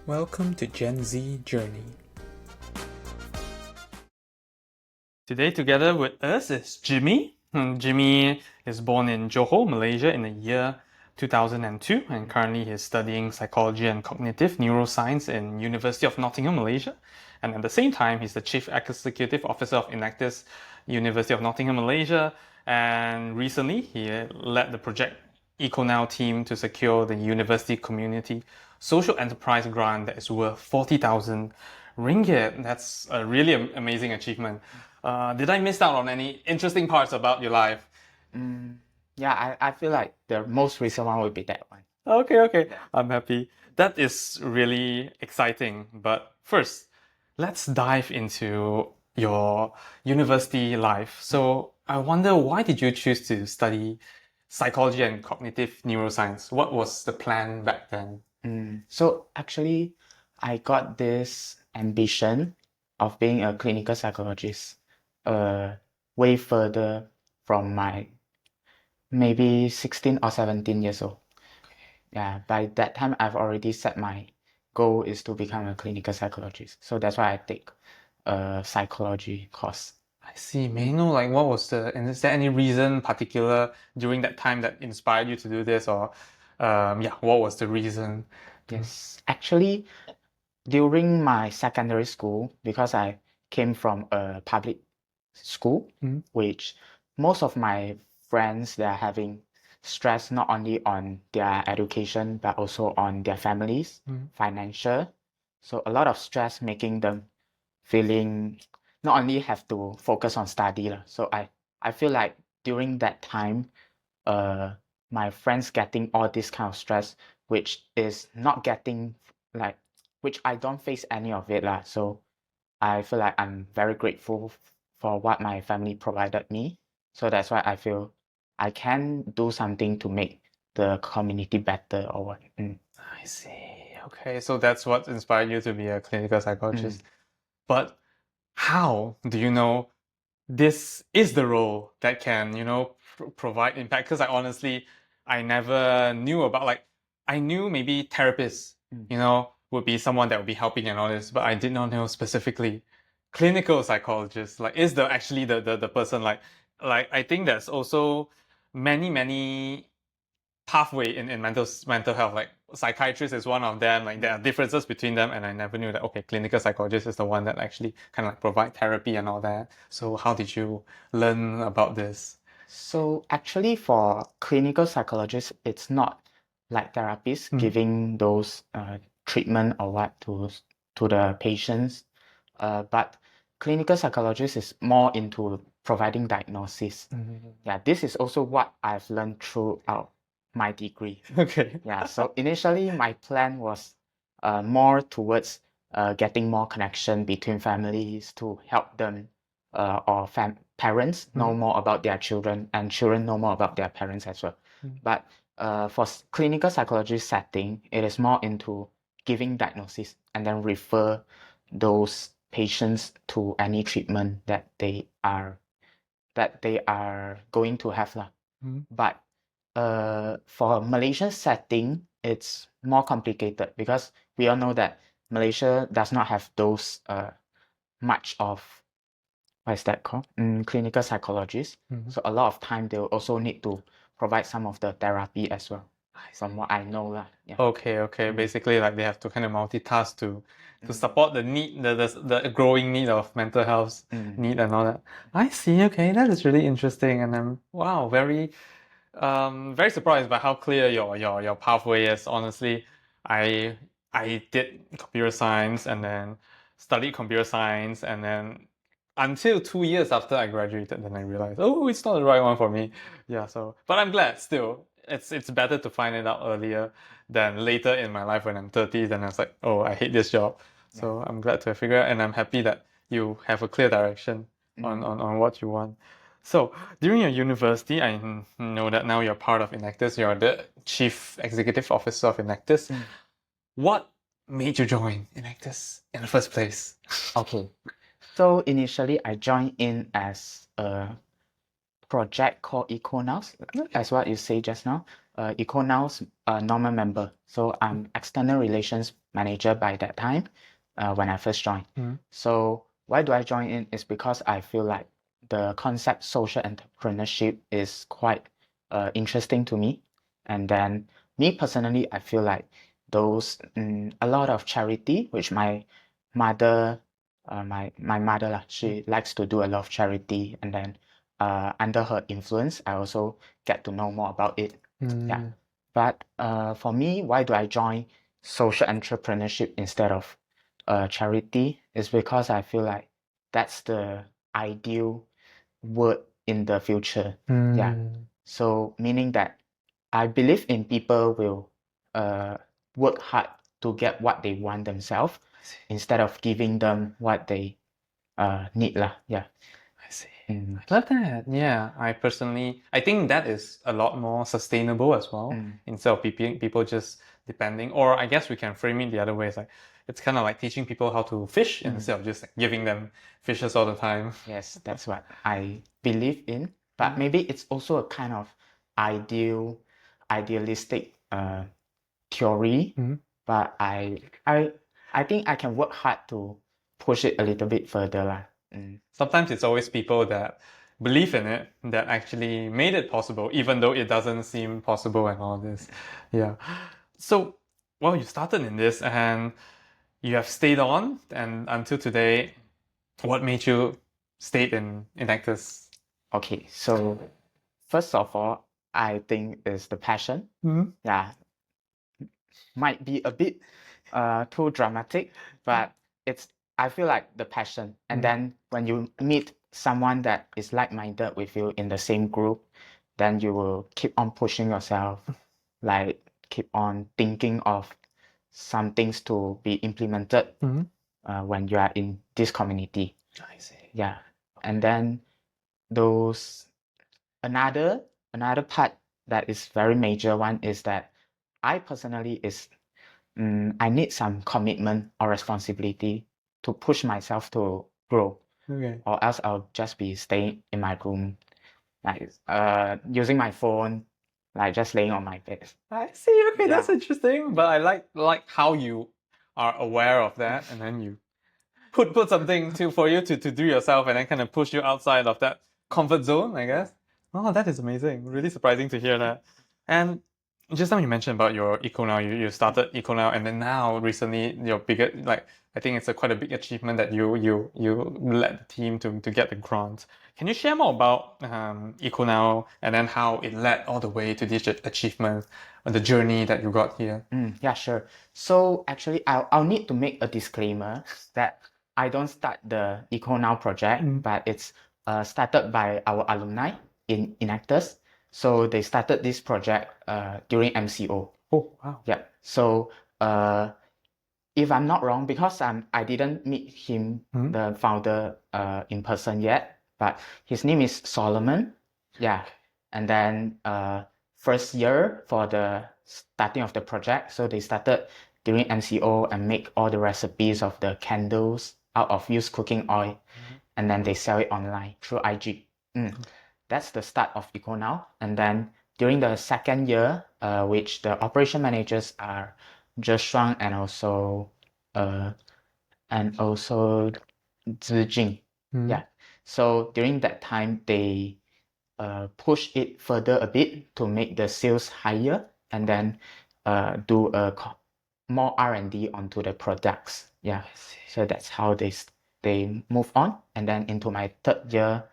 Welcome to Gen Z Journey. Today, together with us is Jimmy. Jimmy is born in Johor, Malaysia in the year 2002 and currently he's studying psychology and cognitive neuroscience in University of Nottingham, Malaysia. And at the same time, he's the Chief Executive Officer of Enactus, University of Nottingham, Malaysia. And recently, he led the project EcoNow team to secure the university community social enterprise grant that is worth 40,000 ringgit. That's a really amazing achievement. Did I miss out on any interesting parts about your life? Yeah, I feel like the most recent one would be that one. Okay. I'm happy. That is really exciting. But first, let's dive into your university life. So I wonder, why did you choose to study psychology and cognitive neuroscience? What was the plan back then? So actually, I got this ambition of being a clinical psychologist way further from my maybe 16 or 17 years old. Yeah, by that time, I've already set my goal is to become a clinical psychologist. So that's why I take a psychology course. I see. May I know, like, what was and is there any reason particular during that time that inspired you to do this, or, what was the reason? Yes, actually, during my secondary school, because I came from a public school, which most of my friends, they're having stress not only on their education, but also on their families, financial. So a lot of stress making them feeling not only have to focus on study. So I feel like during that time, my friends getting all this kind of stress, which is not getting like, which I don't face any of it. So I feel like I'm very grateful for what my family provided me. So that's why I feel I can do something to make the community better or what. I see. Okay, so that's what inspired you to be a clinical psychologist. But how do you know this is the role that can, provide impact? Because I never knew about, like, I knew maybe therapists, would be someone that would be helping and all this, but I did not know specifically clinical psychologist. Like, is actually the person, like I think there's also many pathway in mental health. Like, psychiatrist is one of them. Like, there are differences between them, and I never knew that. Okay, clinical psychologist is the one that actually kind of like provide therapy and all that. So how did you learn about this? So actually for clinical psychologists, it's not like therapists giving those treatment or what to the patients, but clinical psychologist is more into providing diagnosis. Yeah, this is also what I've learned throughout my degree. Okay. Yeah, so initially my plan was more towards getting more connection between families to help them or parents know more about their children and children know more about their parents as well. But for clinical psychology setting, it is more into giving diagnosis and then refer those patients to any treatment that they are going to have. But for Malaysian setting, it's more complicated because we all know that Malaysia does not have those much of what is that called? Clinical psychologists. So a lot of time they'll also need to provide some of the therapy as well, from what I know. Yeah. Okay. Basically, like, they have to kind of multitask to support the need, the growing need of mental health need and all that. I see. Okay, that is really interesting, and I'm very surprised by how clear your pathway is. Honestly, I did computer science and then studied computer science, and then until 2 years after I graduated, then I realized, oh, it's not the right one for me. Yeah, so, but I'm glad still. It's better to find it out earlier than later in my life when I'm 30. Then I was like, oh, I hate this job. So I'm glad to figure out, and I'm happy that you have a clear direction on what you want. So during your university, I know that now you're part of Enactus. You're the Chief Executive Officer of Enactus. What made you join Enactus in the first place? Okay. So initially, I joined in as a project called EcoNow, as what you say just now. EcoNow's normal member. So I'm external relations manager by that time when I first joined. So why do I join in is because I feel like the concept social entrepreneurship is quite interesting to me. And then me personally, I feel like those a lot of charity, which my mother, my mother lah, she likes to do a lot of charity, and then under her influence, I also get to know more about it. Yeah. But for me, why do I join social entrepreneurship instead of charity? Is because I feel like that's the ideal word in the future. Yeah. So meaning that I believe in people will work hard to get what they want themselves instead of giving them what they need lah. Yeah. I see. I love that. Yeah, I think that is a lot more sustainable as well. Instead of people just depending, or I guess we can frame it the other way. It's kind of like teaching people how to fish instead of just giving them fishes all the time. Yes, that's what I believe in. But maybe it's also a kind of idealistic theory. But I think I can work hard to push it a little bit further lah. Sometimes it's always people that believe in it that actually made it possible, even though it doesn't seem possible and all this. Yeah. So, well, you started in this and you have stayed on, and until today, what made you stay in Enactus? Okay, so first of all, I think is the passion. Yeah, might be a bit too dramatic, but I feel like the passion. And then when you meet someone that is like-minded with you in the same group, then you will keep on pushing yourself, like keep on thinking of some things to be implemented when you are in this community. I see. Yeah. And then another part that is very major one is that I personally I need some commitment or responsibility to push myself to grow. Okay. Or else I'll just be staying in my room, like using my phone, like just laying on my bed. I see. Okay, that's interesting. But I like how you are aware of that, and then you put something for you to do yourself, and then kind of push you outside of that comfort zone, I guess. Oh, that is amazing. Really surprising to hear that. And just now you mentioned about your EcoNow. You started EcoNow, and then now recently your bigger, like, I think it's quite a big achievement that you led the team to get the grant. Can you share more about EcoNow and then how it led all the way to this achievement and the journey that you got here? Yeah, sure. So actually, I'll need to make a disclaimer that I don't start the EcoNow project, but it's started by our alumni in Enactus. So they started this project during MCO. Oh, wow. Yeah. So if I'm not wrong, because I didn't meet him, the founder, in person yet, but his name is Solomon. Yeah. And then first year for the starting of the project, so they started during MCO and make all the recipes of the candles out of used cooking oil, and then they sell it online through IG. That's the start of EcoNow. And then during the second year, which the operation managers are Zheshang and also Zijing. Yeah. So during that time, they push it further a bit to make the sales higher, and then do more R&D onto the products. Yeah. So that's how they move on. And then into my third year,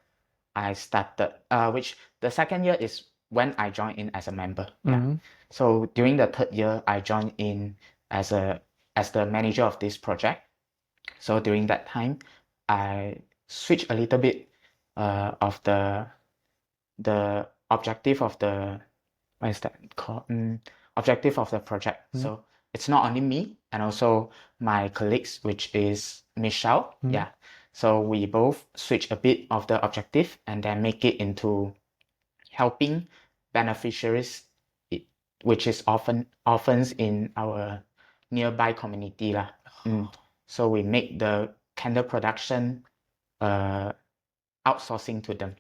I started, which the second year is when I joined in as a member. Yeah. So during the third year, I joined in as the manager of this project. So during that time, I switched a little bit of the objective of the, what is that called? Objective of the project. So it's not only me and also my colleagues, which is Michelle. Yeah. So we both switch a bit of the objective and then make it into helping beneficiaries, which is often in our nearby community lah. So we make the candle production outsourcing to them.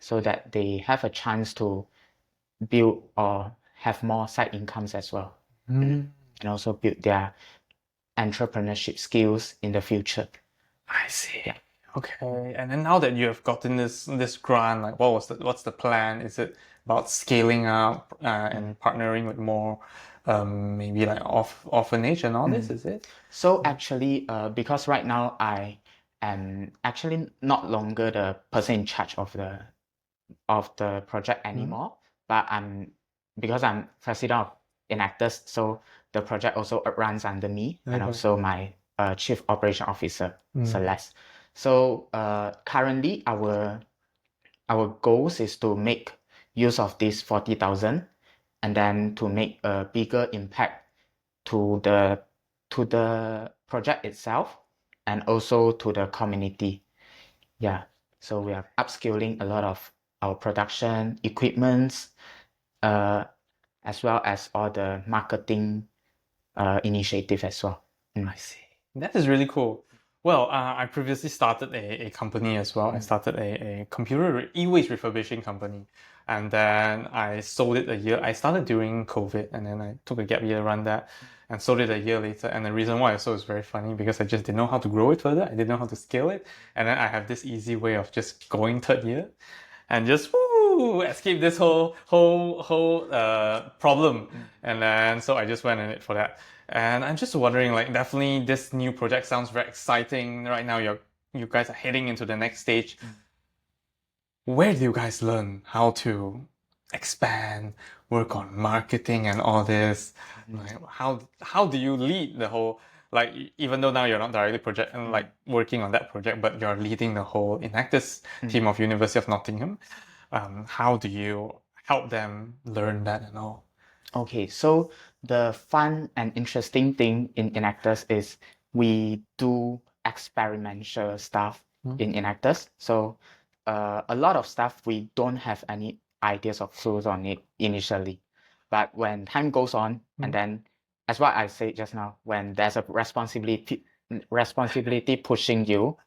so that they have a chance to build or have more side incomes as well, and also build their entrepreneurship skills in the future. I see. Yeah. Okay. And then now that you have gotten this grant, like what's the plan? Is it about scaling up and partnering with more maybe like orphanage and all this, is it? So actually, because right now I am actually not longer the person in charge of the project anymore, but because I'm president of Enactus, so the project also runs under me and Okay. also my chief operation officer, Celeste. So currently our goals is to make use of this 40,000 and then to make a bigger impact to the project itself and also to the community. Yeah. So we are upscaling a lot of our production equipments, as well as all the marketing initiative as well. I see. That is really cool. Well, I previously started a company as well. I started a computer e-waste refurbishing company. And then I sold it a year. I started during COVID and then I took a gap year to run that and sold it a year later. And the reason why I sold is very funny because I just didn't know how to grow it further. I didn't know how to scale it. And then I have this easy way of just going third year and just escape this whole problem. And then so I just went in it for that. And I'm just wondering, like, definitely this new project sounds very exciting. Right now, you guys are heading into the next stage. Where do you guys learn how to expand, work on marketing and all this? Like, how do you lead the whole, like, even though now you're not directly project and like working on that project, but you're leading the whole Enactus team of University of Nottingham. How do you help them learn that and all? Okay, so the fun and interesting thing in Enactus is we do experimental stuff in Enactus. So a lot of stuff we don't have any ideas or clues on it initially. But when time goes on, and then as what I said just now, when there's a responsibility pushing you,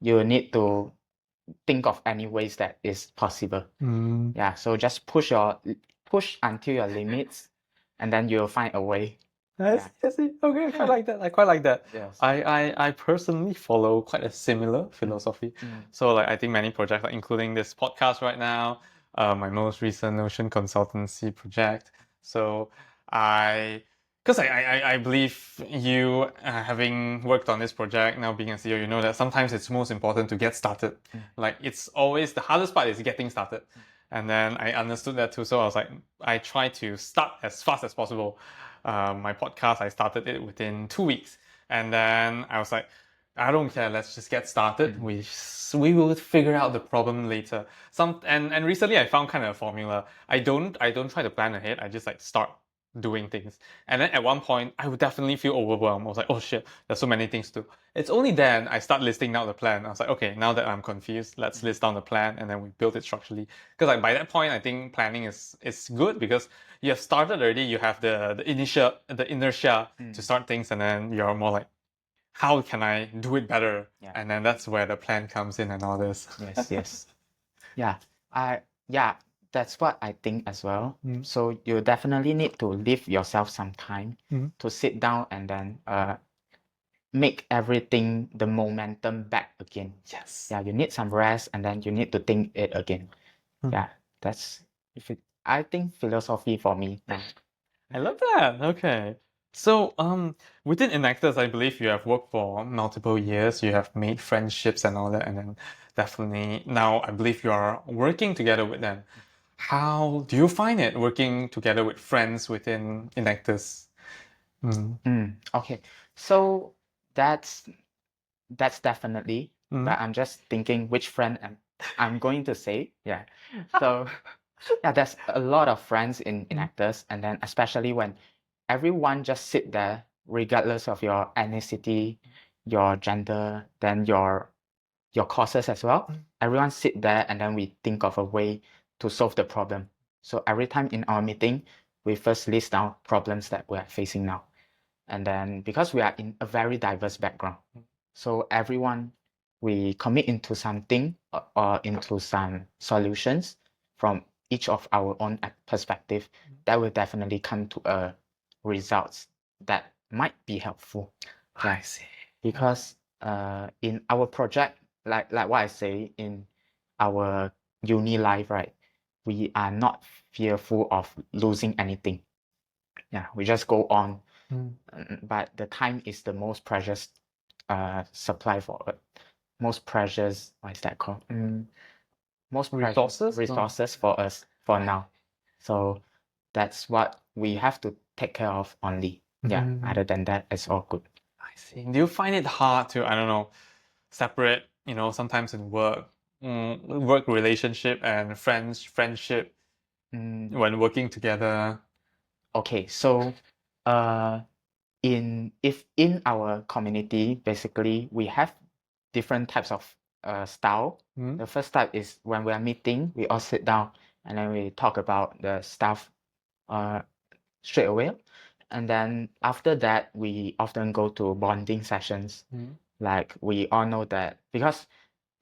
you need to think of any ways that is possible. Yeah, so just push until your limits, and then you'll find a way. I see. Okay, I quite like that. I quite like that. Yes. I personally follow quite a similar philosophy. So like I think many projects, like including this podcast right now, my most recent Notion consultancy project. So because I believe you having worked on this project now being a CEO, you know that sometimes it's most important to get started. Like it's always the hardest part is getting started. And then I understood that too. So I was like, I try to start as fast as possible. My podcast, I started it within 2 weeks. And then I was like, I don't care, let's just get started. We will figure out the problem later. And recently I found kind of a formula. I don't try to plan ahead. I just like start doing things. And then at one point, I would definitely feel overwhelmed. I was like, oh shit, there's so many things to do. It's only then I start listing out the plan. I was like, okay, now that I'm confused, let's list down the plan and then we build it structurally. Because like by that point, I think planning is good because you have started already. You have the inertia to start things, and then you're more like, how can I do it better? Yeah. And then that's where the plan comes in and all this. Yes. Yeah, that's what I think as well. So you definitely need to leave yourself some time to sit down and then make everything the momentum back again. Yes. Yeah, you need some rest and then you need to think it again. Yeah, that's I think philosophy for me. I love that. Okay. So, within Enactus, I believe you have worked for multiple years. You have made friendships and all that, and then definitely now I believe you are working together with them. How do you find it working together with friends within Enactus? Okay, so that's definitely. But I'm just thinking which friend I'm going to say. Yeah. So yeah, there's a lot of friends in Enactus, and then especially when everyone just sit there, regardless of your ethnicity, your gender, then your courses as well. Everyone sit there and then we think of a way to solve the problem. So every time in our meeting, we first list down problems that we are facing now. And then because we are in a very diverse background, so everyone we commit into something or into some solutions from each of our own perspective, that will definitely come to a results that might be helpful. I see. Because in our project, like what I say, in our uni life, right, we are not fearful of losing anything. Yeah, we just go on. But the time is the most precious supply for most precious, what is that called? Most precious resources for us for now. So that's what we have to take care of only. Yeah, other than that, it's all good. I see. Do you find it hard to, I don't know, separate, sometimes in work relationship and friendship when working together? Okay, so in our community, basically we have different types of style. The first type is when we are meeting, we all sit down and then we talk about the stuff straight away. And then after that, we often go to bonding sessions. Like we all know that, because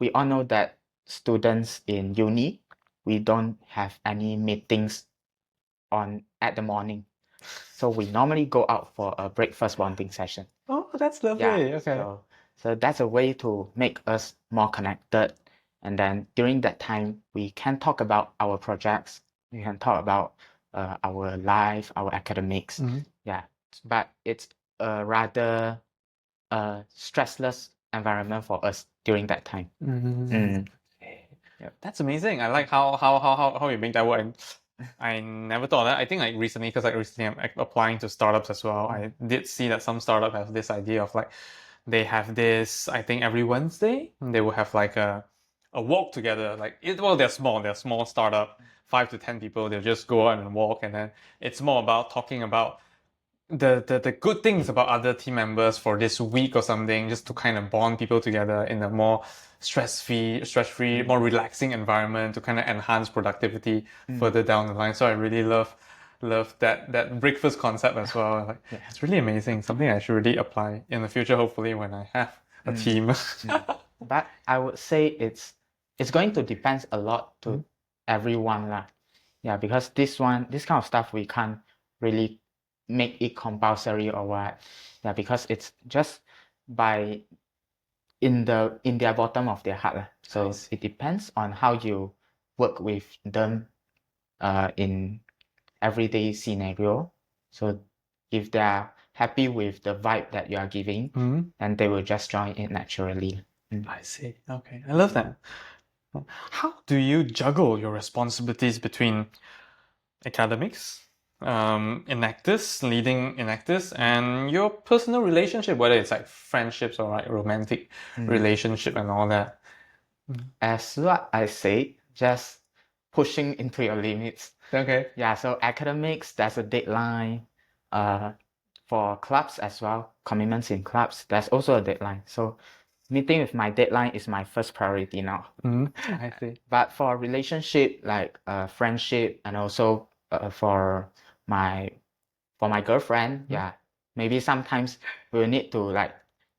we all know that students in uni, we don't have any meetings at the morning. So we normally go out for a breakfast bonding session. Oh, that's lovely. Yeah, Okay. So that's a way to make us more connected. And then during that time, we can talk about our projects. We can talk about our life, our academics. Yeah, but it's a rather stressless environment for us during that time. That's amazing. I like how you make that work. And I never thought that. I think like recently, because like recently I'm applying to startups as well. I did see that some startup have this idea of like they have this. I think every Wednesday they will have like a walk together. Like they're small startup, 5 to 10 people. They'll just go out and walk, and then it's more about talking about the good things about other team members for this week or something, just to kind of bond people together in a more stress-free, more relaxing environment to kind of enhance productivity further down the line. So I really love that breakfast concept as well. Like, it's really amazing. Something I should really apply in the future, hopefully, when I have a team. But I would say it's going to depend a lot to everyone lah. Yeah, because this kind of stuff we can't really make it compulsory or what. Yeah, because it's just in their bottom of their heart lah. So it depends on how you work with them in everyday scenario. So if they're happy with the vibe that you are giving, then they will just join it naturally. I see. Okay, I love that. How do you juggle your responsibilities between academics, leading Enactus, and your personal relationship, whether it's like friendships or like romantic relationship and all that? As what I say, just pushing into your limits. Okay. Yeah, so academics, there's a deadline. For clubs as well, commitments in clubs, there's also a deadline. So meeting with my deadline is my first priority now. I see. But for relationship, like friendship, and also for my girlfriend, yeah, maybe sometimes we will need to like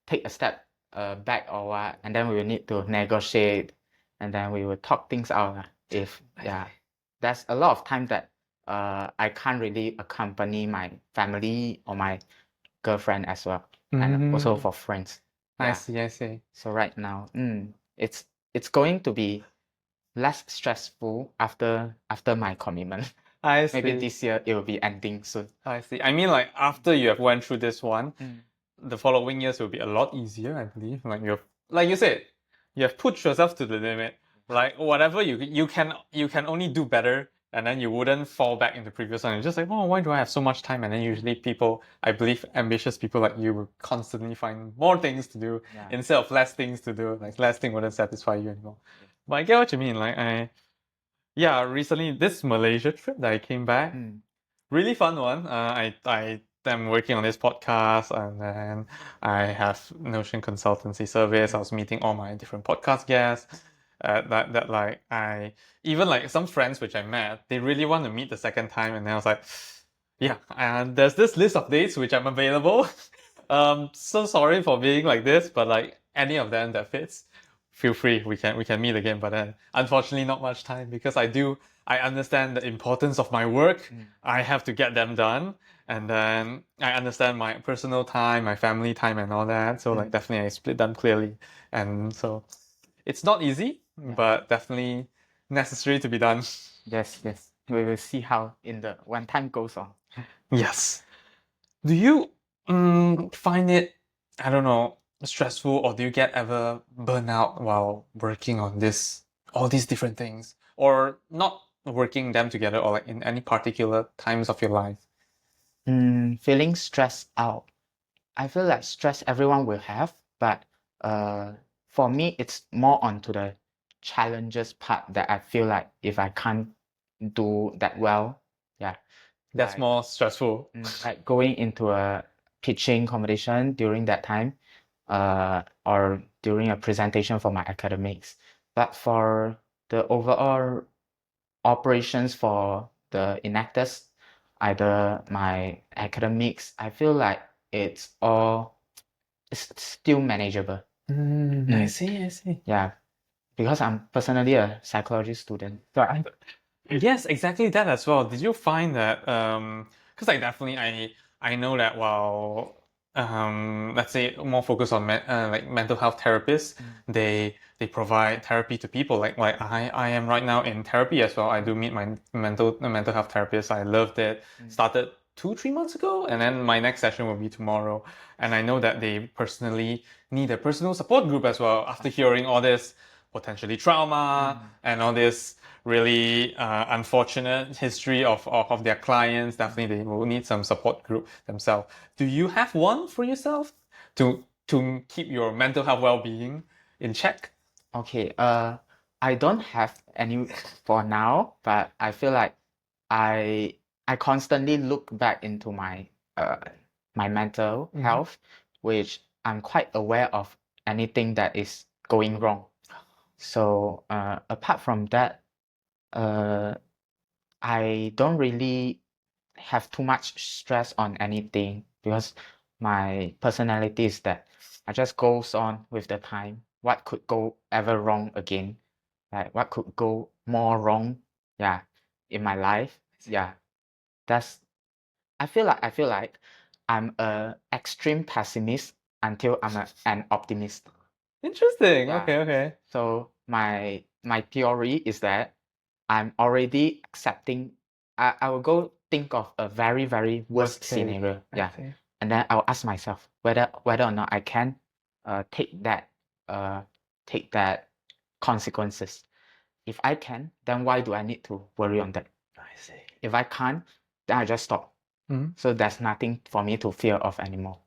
take a step back or what, and then we will need to negotiate, and then we will talk things out. There's a lot of time that I can't really accompany my family or my girlfriend as well, and also for friends. I see. So right now, it's going to be less stressful after my commitment. I see. Maybe this year it will be ending soon. I see. I mean, like after you have went through this one, the following years will be a lot easier, I believe. Like you said, you have pushed yourself to the limit. Like whatever you can only do better, and then you wouldn't fall back into previous one. You're just like, oh, why do I have so much time? And then usually people, I believe, ambitious people like you will constantly find more things to do instead of less things to do. Like less thing wouldn't satisfy you anymore. But I get what you mean. Like recently this Malaysia trip that I came back, really fun one. I am working on this podcast, and then I have Notion consultancy service. I was meeting all my different podcast guests. That like I even like some friends which I met, they really want to meet the second time, and then I was like, yeah, and there's this list of dates which I'm available. So sorry for being like this, but like any of them that fits feel free. We can meet again. But then, unfortunately, not much time because I understand the importance of my work. I have to get them done, and then I understand my personal time, my family time, and all that. So like definitely, I split them clearly, and so it's not easy, but definitely necessary to be done. Yes, yes. We will see how when time goes on. Yes. Do you find it, I don't know, stressful, or do you get ever burn out while working on all these different things, or not working them together, or like in any particular times of your life? Feeling stressed out. I feel like stress everyone will have, but for me, it's more onto the challenges part that I feel like if I can't do that well, yeah, That's like more stressful. like going into a pitching competition during that time, or during a presentation for my academics. But for the overall operations for the Enactus, either my academics, I feel like it's still manageable. I see. Yeah, because I'm personally a psychology student. So Yes, exactly that as well. Did you find that because like definitely I know that while let's say more focused on like mental health therapists, they provide therapy to people like I am right now in therapy as well. I do meet my mental health therapist. I loved it. Started 2-3 months ago, and then my next session will be tomorrow. And I know that they personally need a personal support group as well after hearing all this potentially trauma and all this really unfortunate history of their clients. Definitely they will need some support group themselves. Do you have one for yourself to keep your mental health well-being in check? Okay, I don't have any for now, but I feel like I I constantly look back into my mental health, which I'm quite aware of anything that is going wrong. So apart from that, uh, I don't really have too much stress on anything because my personality is that I just goes on with the time. What could go ever wrong again? Like what could go more wrong? Yeah, in my life. Yeah, that's. I feel like I'm a extreme pessimist until an optimist. Interesting. Yeah. Okay. So my theory is that I'm already accepting. I will go think of a very, very worst scenario. I Yeah. see. And then I'll ask myself whether or not I can take uh that consequences. If I can, then why do I need to worry on that? I see. If I can't, then I just stop. So there's nothing for me to fear of anymore.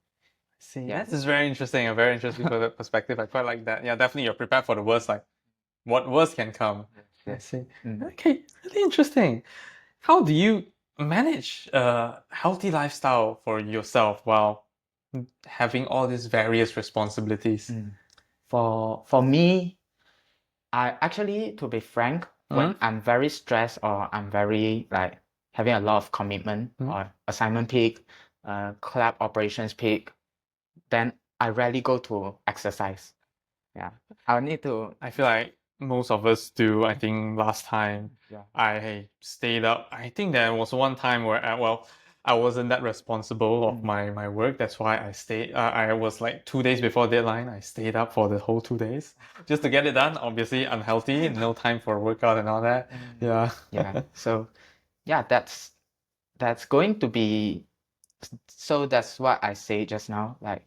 See, Yeah. this is very interesting. A very interesting perspective. I quite like that. Yeah, definitely. You're prepared for the worst. Like, what worst can come? I see. Okay, really interesting. How do you manage a healthy lifestyle for yourself while having all these various responsibilities? For me, I actually, to be frank, when I'm very stressed or I'm very like having a lot of commitment or assignment peak, club operations peak, then I rarely go to exercise. Yeah, I'll need to. I feel like most of us do. I think last time Yeah. I stayed up. I think there was one time where I wasn't that responsible of my work. That's why I stayed. I was like 2 days before deadline. I stayed up for the whole 2 days just to get it done. Obviously unhealthy, no time for workout and all that. Yeah. Yeah. So yeah, that's going to be. So that's what I say just now. Like,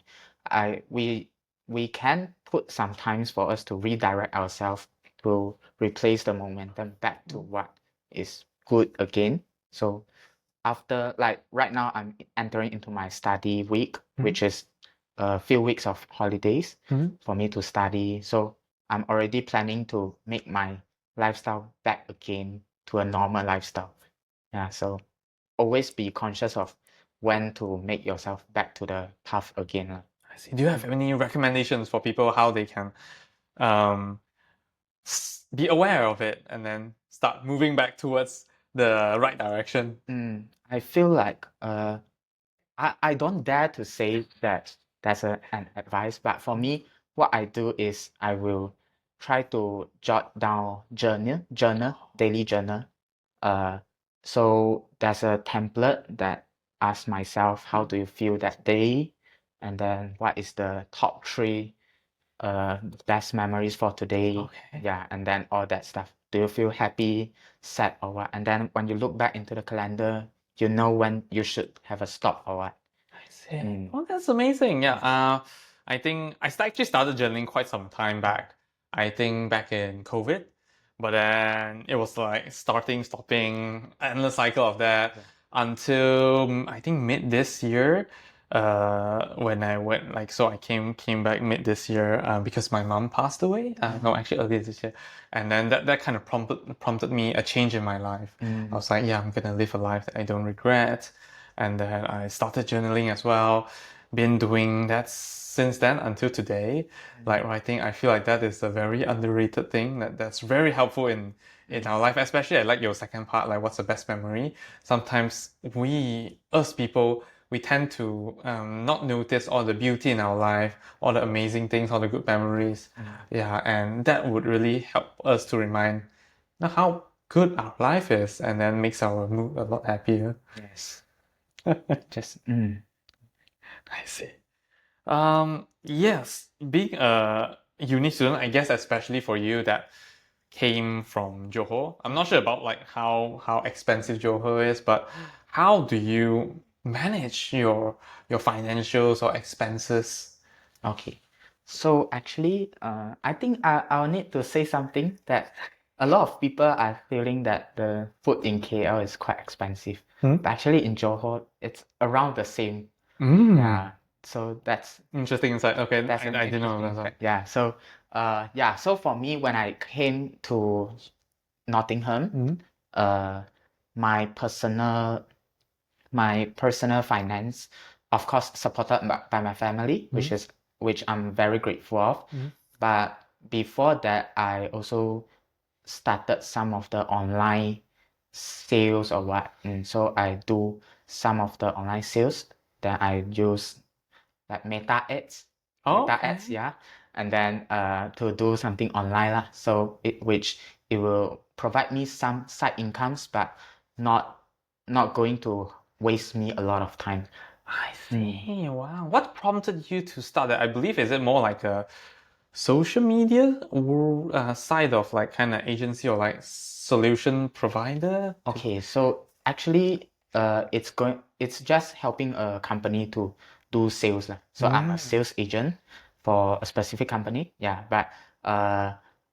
we can put some times for us to redirect ourselves to replace the momentum back to what is good again. So after like right now, I'm entering into my study week, which is a few weeks of holidays for me to study. So I'm already planning to make my lifestyle back again to a normal lifestyle. Yeah. So always be conscious of when to make yourself back to the path again. I see. Do you have any recommendations for people how they can um, be aware of it and then start moving back towards the right direction? I feel like I don't dare to say that that's an advice, but for me, what I do is I will try to jot down daily journal. So there's a template that asks myself, how do you feel that day? And then what is the top 3 best memories for today? Okay. Yeah, and then all that stuff. Do you feel happy, sad, or what? And then when you look back into the calendar, you know when you should have a stop or what. I see. Mm. Oh, that's amazing. Yeah. I think I actually started journaling quite some time back. I think back in COVID, but then it was like starting, stopping, endless cycle of that Yeah. until I think mid this year. When I went so I came back mid this year because my mom passed away. No, actually earlier this year, and then that kind of prompted me a change in my life. I was like, yeah, I'm gonna live a life that I don't regret. And then I started journaling as well. Been doing that since then until today. Like writing, I feel like that is a very underrated thing that's very helpful in our life. Especially I like your second part, like what's the best memory. Sometimes us people, we tend to not notice all the beauty in our life, all the amazing things, all the good memories. Yeah, and that would really help us to remind how good our life is, and then makes our mood a lot happier. Yes. I see. Yes, being a uni student, I guess especially for you that came from Johor, I'm not sure about like how expensive Johor is, but how do you manage your financials or expenses? Okay. So actually, I think I'll need to say something that a lot of people are feeling that the food in KL is quite expensive. But actually in Johor, it's around the same. Yeah. So that's Interesting insight. Okay, an I didn't know interesting that. fact. Yeah. So so for me, when I came to Nottingham, uh, my personal finance, of course, supported by my family, which I'm very grateful of. But before that, I also started some of the online sales or what. So I do some of the online sales that I use like meta ads. Yeah. And then to do something online lah. So it will provide me some side incomes, but not going to waste me a lot of time. I see. Wow. What prompted you to start that? I believe, is it more like a social media or side of like kind of agency or like solution provider? Okay, so actually, it's just helping a company to do sales lah. So I'm a sales agent for a specific company. Yeah, but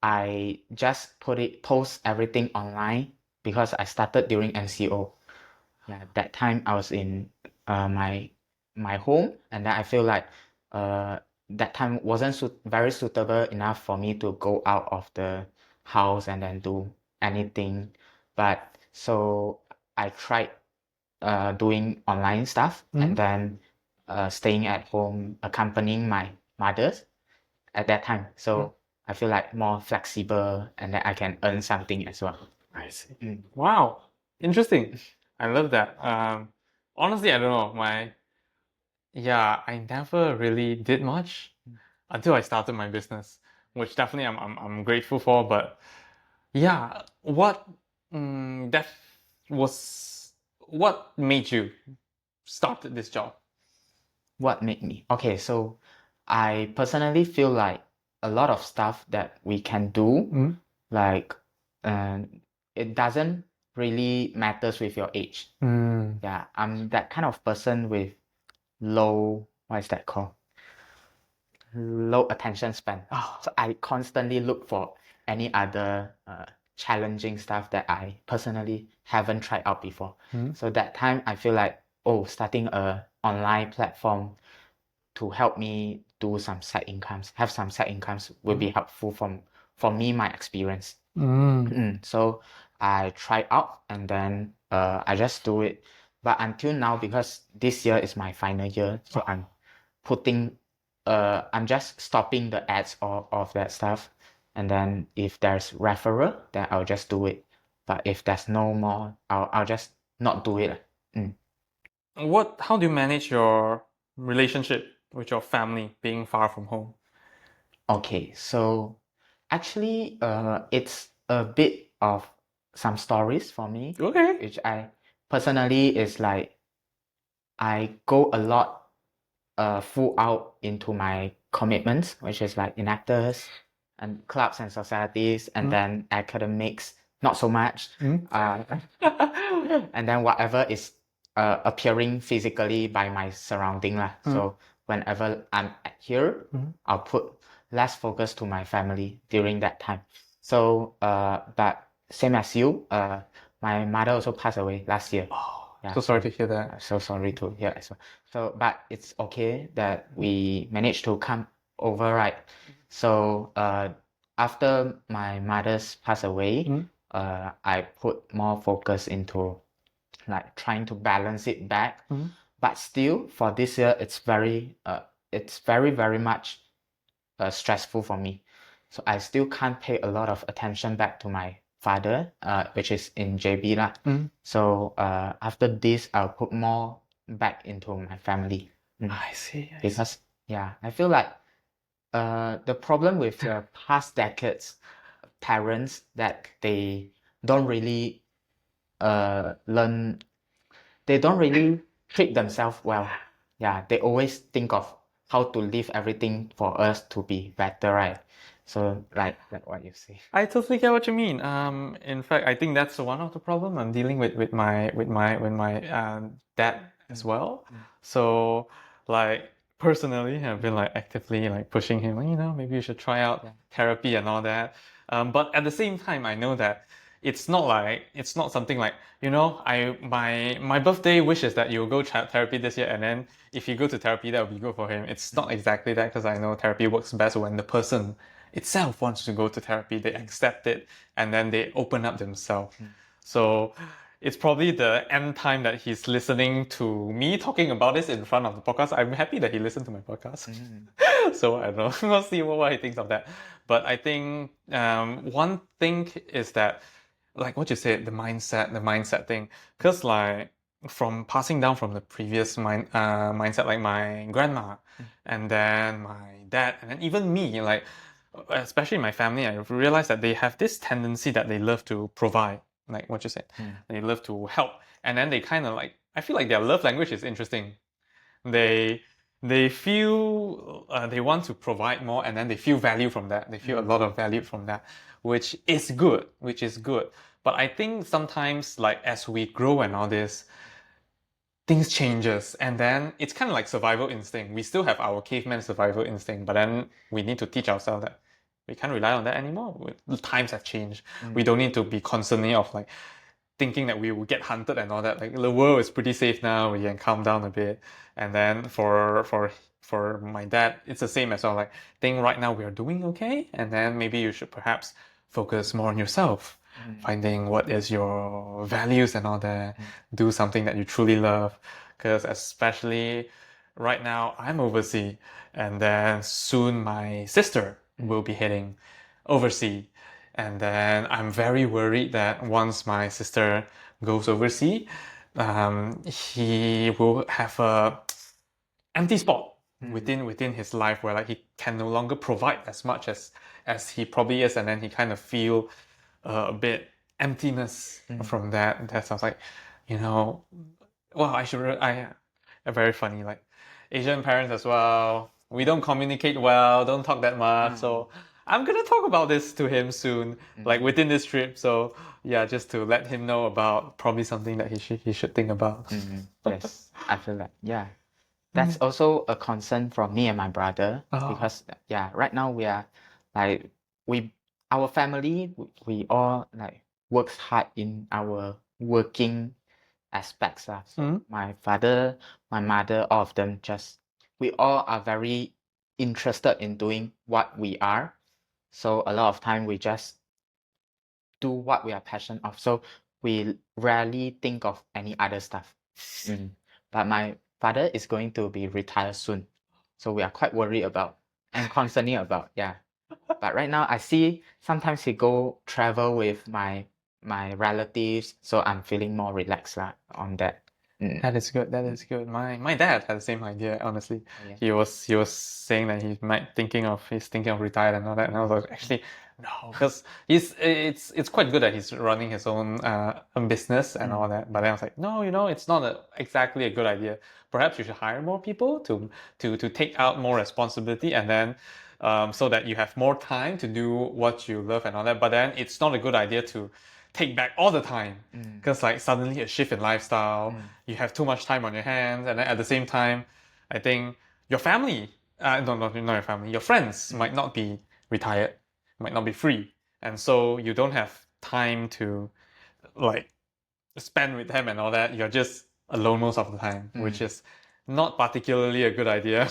I just post everything online because I started during MCO. Yeah, that time I was in my home, and then I feel like that time wasn't very suitable enough for me to go out of the house and then do anything. But so I tried doing online stuff, and then staying at home, accompanying my mothers at that time. So I feel like more flexible, and then I can earn something as well. I see. Wow. Interesting. I love that. Honestly, I don't know. I never really did much until I started my business, which definitely I'm grateful for. But yeah, that was what made you start this job? What made me? Okay, so I personally feel like a lot of stuff that we can do, like it doesn't really matters with your age. Yeah, I'm that kind of person with what is that called? Low attention span. So I constantly look for any other challenging stuff that I personally haven't tried out before. So that time I feel like, starting a online platform to help me do some side incomes, have some side incomes will be helpful for me, my experience. So I try out, and then I just do it. But until now, because this year is my final year, so I'm just stopping the ads of that stuff. And then if there's referral, then I'll just do it. But if there's no more, I'll just not do it. How do you manage your relationship with your family being far from home? Okay, so Actually, it's a bit of some stories for me, Okay. which I personally is like I go a lot full out into my commitments, which is like Enactus and clubs and societies, and then academics, not so much. And then whatever is appearing physically by my surrounding lah. So whenever I'm here, I'll put less focus to my family during that time. So but same as you, my mother also passed away last year. Yeah, So sorry to hear that. I'm so sorry to hear as well. So, but it's okay that we managed to come over, right? So, after my mother's passed away, I put more focus into like trying to balance it back. But still, for this year, it's very much stressful for me. So I still can't pay a lot of attention back to my father, which is in JB lah. So after this, I'll put more back into my family. I see. Because yeah, I feel like the problem with the past decades, parents that they don't really learn, they don't really treat themselves well. Yeah, they always think of how to leave everything for us to be better, right? So like what you say. I totally get what you mean. In fact, I think that's one of the problem I'm dealing with my dad as well. So, like personally, I've been like actively like pushing him. You know, maybe you should try out therapy and all that. But at the same time, I know that it's not something like, you know, my birthday wish is that you'll go therapy this year, and then if you go to therapy, that will be good for him. It's not exactly that, because I know therapy works best when the person itself wants to go to therapy, they accept it, and then they open up themselves. So it's probably the end time that he's listening to me talking about this in front of the podcast. I'm happy that he listened to my podcast. So I don't know. We'll see what he thinks of that. But I think one thing is that, like what you said, the mindset thing. Because like from passing down from the previous mindset, like my grandma, and then my dad, and then even me, like especially my family, I realized that they have this tendency that they love to provide, like what you said. They love to help, and then they kind of like, I feel like their love language is interesting. They feel they want to provide more, and then they feel value from that. They feel a lot of value from that, which is good. But I think sometimes, like as we grow and all this, things changes, and then it's kind of like survival instinct. We still have our caveman survival instinct, but then we need to teach ourselves that we can't rely on that anymore. Times have changed. We don't need to be constantly of like thinking that we will get hunted and all that. Like the world is pretty safe now. We can calm down a bit. And then for my dad, it's the same as well. Like, think right now we are doing okay, and then maybe you should perhaps focus more on yourself, finding what is your values and all that. Do something that you truly love, because especially right now I'm overseas, and then soon my sister will be heading overseas. And then I'm very worried that once my sister goes overseas, he will have a empty spot within his life, where like he can no longer provide as much as he probably is, and then he kind of feel a bit emptiness from that. That sounds like, you know, well, I very funny, like Asian parents as well. We don't communicate well, don't talk that much. So I'm gonna talk about this to him soon, like within this trip. So yeah, just to let him know about probably something that he should think about. Yes, I feel like that's also a concern from me and my brother, because right now we are like our family, we all like works hard in our working aspects. So my father, my mother, all of them, just we all are very interested in doing what we are. So a lot of time we just do what we are passionate of. So we rarely think of any other stuff. But my father is going to be retired soon. So we are quite worried about and concerning about, But right now I see sometimes he go travel with my relatives, so I'm feeling more relaxed on that. Mm. That is good. That is good. My dad had the same idea, honestly. Oh, yeah. He was saying that he's thinking of retiring and all that, and I was like, actually, no, because it's quite good that he's running his own business and all that. But then I was like, no, it's not exactly a good idea. Perhaps you should hire more people to take out more responsibility, and then so that you have more time to do what you love and all that. But then it's not a good idea to take back all the time, because like suddenly a shift in lifestyle, you have too much time on your hands, and then at the same time, I think your family, no, not your family, your friends might not be retired, might not be free, and so you don't have time to like spend with them and all that. You're just alone most of the time, which is not particularly a good idea.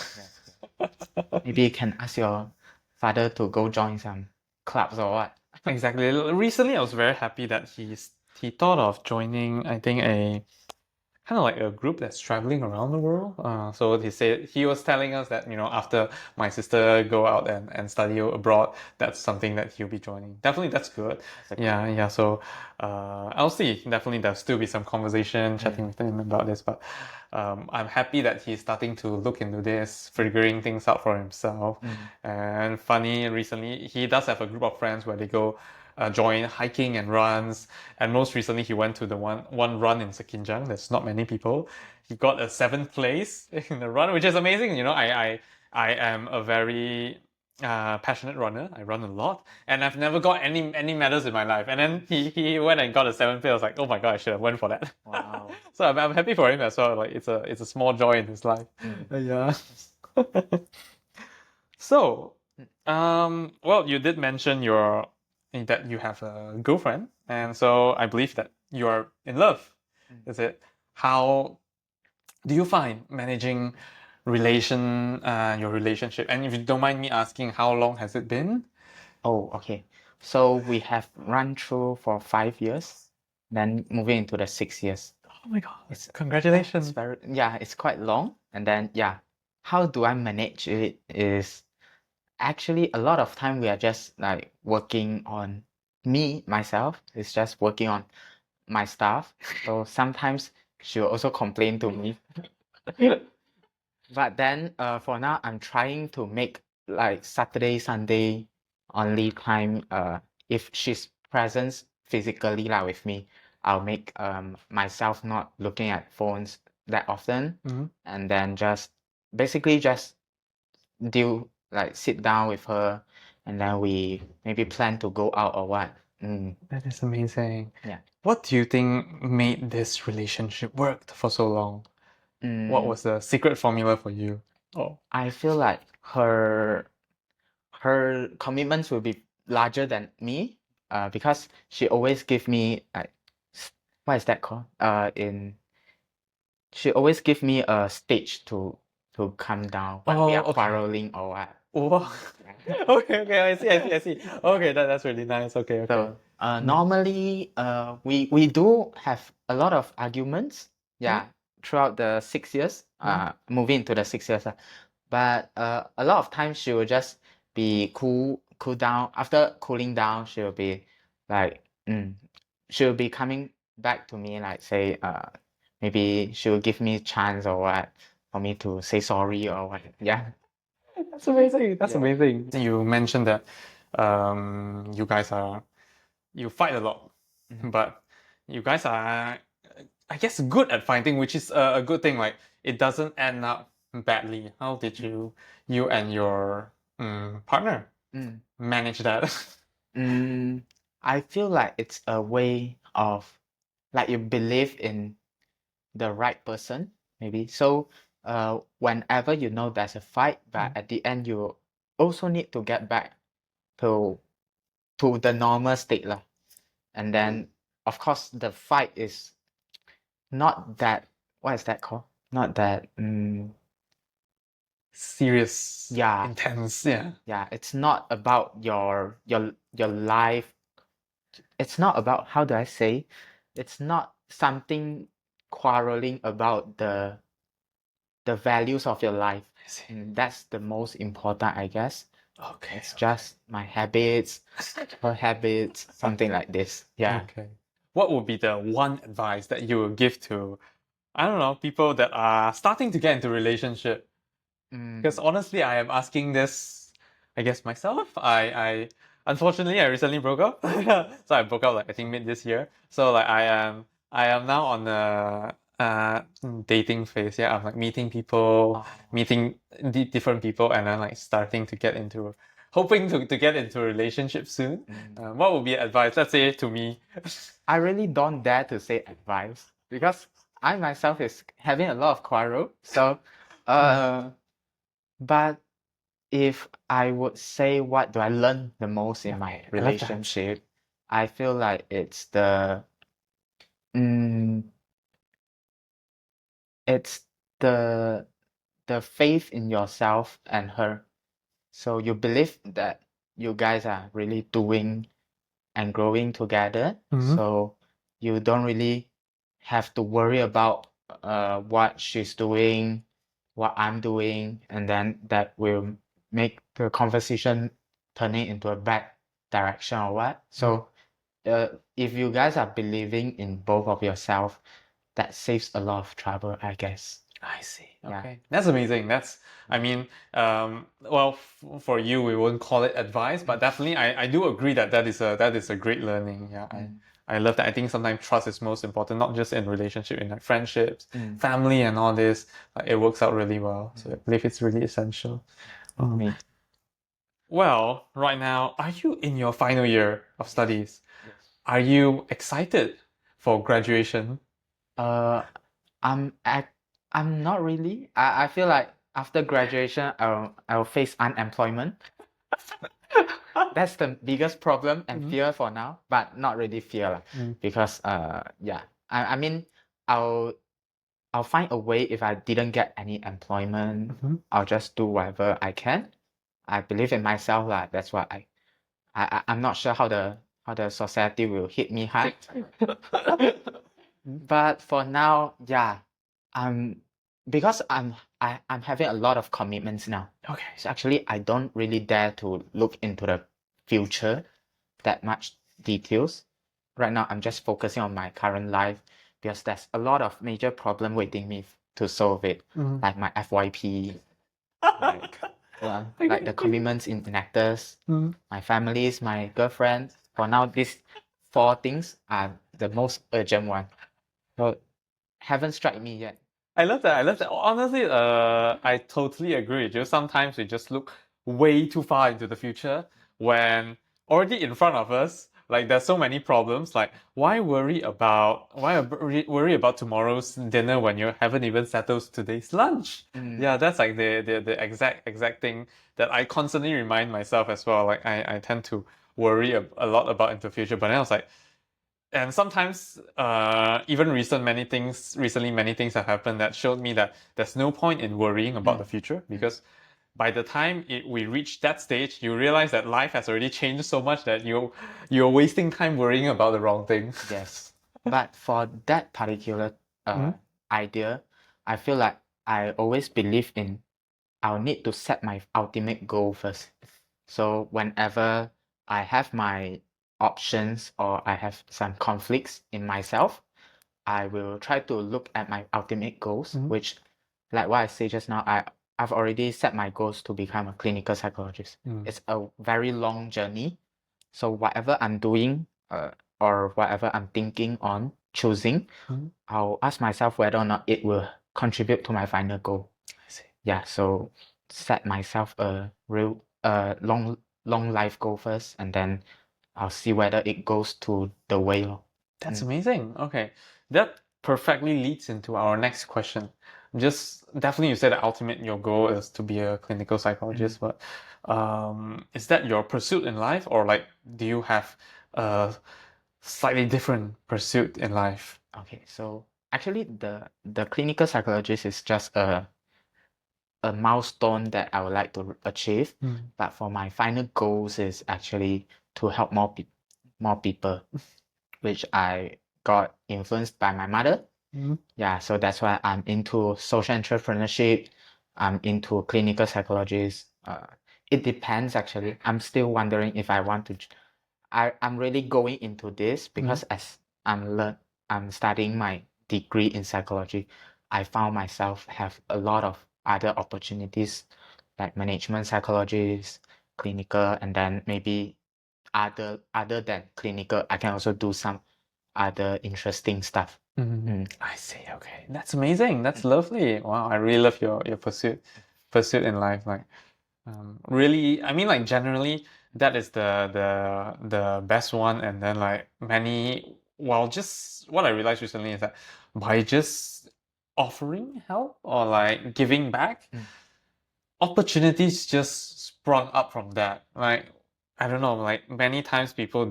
Maybe you can ask your father to go join some clubs or what. Exactly. Recently, I was very happy that he thought of joining, I think, a kind of like a group that's traveling around the world. So he was telling us that, after my sister go out and study abroad, that's something that he'll be joining. Definitely, that's good. Yeah. So I'll see. Definitely, there'll still be some conversation, chatting with him about this. But I'm happy that he's starting to look into this, figuring things out for himself. And funny, recently he does have a group of friends where they go join hiking and runs. And most recently, he went to the one run in Sekinjang. There's not many people. He got a 7th place in the run, which is amazing. I am a very passionate runner. I run a lot, and I've never got any medals in my life. And then he went and got a 7th place. I was like, oh my god, I should have went for that. Wow. So I'm happy for him as well. Like it's a small joy in his life. Yeah. So, well, you did mention that you have a girlfriend, and so I believe that you are in love. Is it? How do you find managing your relationship? And if you don't mind me asking, how long has it been? Oh, okay. So we have run through for 5 years, then moving into the 6 years. Oh my god! Congratulations. It's quite long. And then how do I manage it is actually a lot of time we are just like working on myself. It's just working on my stuff. So sometimes she'll also complain to me. But then for now I'm trying to make like Saturday, Sunday only time. If she's present physically like with me, I'll make myself not looking at phones that often, and then just basically just sit down with her, and then we maybe plan to go out or what. That is amazing. Yeah. What do you think made this relationship work for so long? What was the secret formula for you? Oh, I feel like her commitments will be larger than me, because she always give me like what is that called? She always give me a stage to calm down when we are quarreling or what. Oh. Okay, I see. Okay, that's really nice. Okay. So normally we do have a lot of arguments, throughout the 6 years, moving into the 6 years. But a lot of times she will just be cool down. After cooling down, she'll be like, she'll be coming back to me, like say, maybe she'll give me a chance or what for me to say sorry or what. Yeah. That's amazing. That's amazing. You mentioned that you guys you fight a lot, but you guys are, I guess, good at fighting, which is a good thing. Like it doesn't end up badly. How did you and your partner manage that? I feel like it's a way of like you believe in the right person, maybe. So whenever you know there's a fight, but at the end you also need to get back to the normal state lah. And then of course the fight is not that, what is that called? Not that Serious, intense, yeah. It's not about your life. It's not about, how do I say? It's not something quarreling about the values of your life. And that's the most important, I guess. Okay. It's just my habits, her habits, something like this. Yeah. Okay. What would be the one advice that you would give to I don't know, people that are starting to get into relationship. Because Mm. honestly, I am asking this, I guess myself. I unfortunately I recently broke up. So I broke up like I think mid this year. So like I am now on the dating phase. Yeah, I'm like meeting people, Oh. meeting different people, and then like starting to get into, hoping to get into a relationship soon. Mm. What would be advice? Let's say to me. I really don't dare to say advice because I myself is having a lot of quarrel. So, but if I would say what do I learn the most in my I love that. relationship, I feel like it's mm, it's the the faith in yourself and her. So you believe that you guys are really doing and growing together. Mhm. So you don't really have to worry about what she's doing, what I'm doing, and then that will make the conversation turning into a bad direction or what. So if you guys are believing in both of yourself, that saves a lot of trouble, I guess. I see. Yeah. Okay. That's amazing. I mean, well, for you, we won't call it advice, but definitely I do agree that that is a great learning. Yeah. I love that. I think sometimes trust is most important, not just in relationship, in like friendships, family and all this. Like, it works out really well. So I believe it's really essential. Me. Well, right now, are you in your final year of studies? Yes. Are you excited for graduation? I'm not really. I feel like after graduation, I'll face unemployment. That's the biggest problem and fear for now, but not really fear lah. Because yeah, I mean I'll find a way if I didn't get any employment. I'll just do whatever I can. I believe in myself lah. That's what I'm not sure how the society will hit me hard. But for now, yeah, because I'm having a lot of commitments now. Okay. So actually, I don't really dare to look into the future that much details. Right now, I'm just focusing on my current life because there's a lot of major problem waiting me to solve it, like my FYP, like like the commitments in Enactus, my families, my girlfriend. For now, these 4 things are the most urgent one. So haven't struck me yet. I love that. I love that. Honestly, I totally agree with you. Sometimes we just look way too far into the future when already in front of us, like there's so many problems. Like, why worry about tomorrow's dinner when you haven't even settled today's lunch? Yeah, that's like the exact thing that I constantly remind myself as well. Like I tend to worry a lot about into the future, but then I was like, and sometimes even recently many things have happened that showed me that there's no point in worrying about the future, because by the time we reach that stage, you realize that life has already changed so much that you're wasting time worrying about the wrong thing. Yes. But for that particular idea, I feel like I always believe in I'll need to set my ultimate goal first. So whenever I have my options or I have some conflicts in myself, I will try to look at my ultimate goals, which, like what I said just now, I've already set my goals to become a clinical psychologist. It's a very long journey. So whatever I'm doing, or whatever I'm thinking on choosing, I'll ask myself whether or not it will contribute to my final goal. I see. Yeah, so set myself a real long life goal first, and then I'll see whether it goes to the way. That's amazing. Okay. That perfectly leads into our next question. Just definitely you said that ultimate your goal is to be a clinical psychologist, but is that your pursuit in life, or like do you have a slightly different pursuit in life? Okay, so actually the clinical psychologist is just a milestone that I would like to achieve. But for my final goals is actually to help more people, which I got influenced by my mother. Yeah, so that's why I'm into social entrepreneurship. I'm into clinical psychologist. It depends actually. I'm still wondering if I want to. I'm really going into this because as I'm studying my degree in psychology, I found myself have a lot of other opportunities like management psychologist, clinical, and then maybe other than clinical, I can also do some other interesting stuff. I see. Okay, that's amazing. That's lovely. Wow, I really love your pursuit in life. Like, really, I mean, like generally, that is the best one. And then like many, well, just what I realized recently is that by just offering help or like giving back, opportunities just sprung up from that. Like, I don't know, like many times people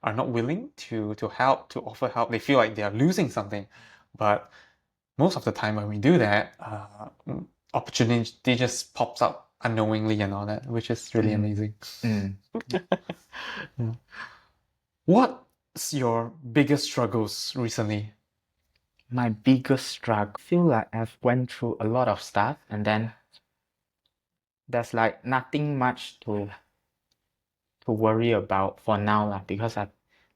are not willing to help, to offer help. They feel like they are losing something. But most of the time when we do that, opportunity just pops up unknowingly and all that, which is really amazing. Yeah. What's your biggest struggles recently? My biggest struggle, I feel like I've went through a lot of stuff, and then there's like nothing much to worry about for now lah, because I,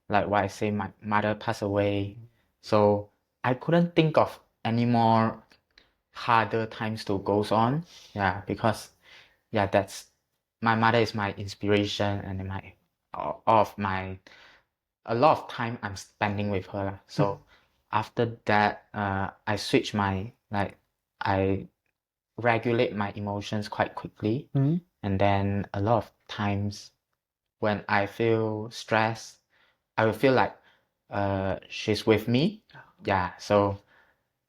like what I say, my mother passed away, so I couldn't think of any more harder times to goes on. Yeah, because that's my mother is my inspiration, and my a lot of time I'm spending with her lah. So after that, I switch my I regulate my emotions quite quickly, and then a lot of times when I feel stressed, I will feel like she's with me. Yeah, so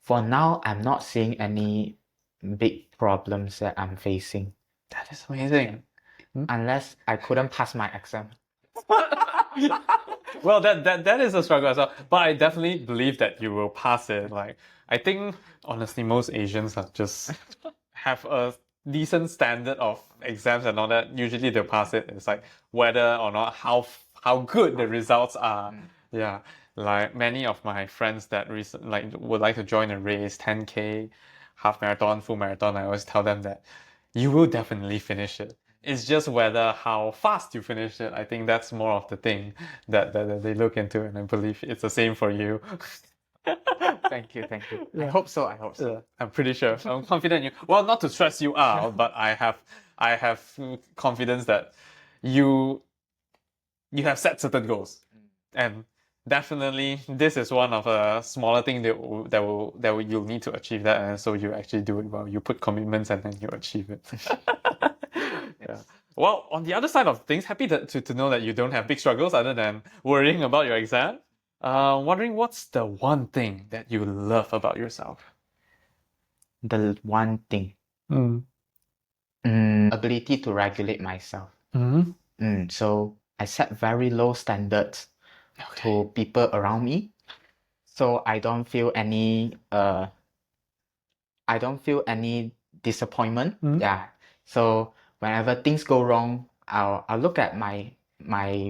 for now, I'm not seeing any big problems that I'm facing. That is amazing. Unless I couldn't pass my exam. Well, that is a struggle as well. But I definitely believe that you will pass it. Like, I think honestly, most Asians are just have a decent standard of exams and all that. Usually they'll pass it. It's like whether or not how good the results are. Yeah. Like many of my friends that would like to join a race, 10K, half marathon, full marathon, I always tell them that you will definitely finish it. It's just whether how fast you finish it. I think that's more of the thing that they look into, and I believe it's the same for you. Thank you. I hope so. I'm pretty sure. I'm confident you. Well, not to stress you out, but I have confidence that you have set certain goals, and definitely this is one of a smaller thing that you'll need to achieve that, and so you actually do it well. You put commitments and then you achieve it. Yeah. Well, on the other side of things, happy to know that you don't have big struggles other than worrying about your exam. Wondering what's the one thing that you love about yourself? The one thing, ability to regulate myself. So I set very low standards to people around me, so I don't feel any disappointment. Yeah. So whenever things go wrong, I'll look at my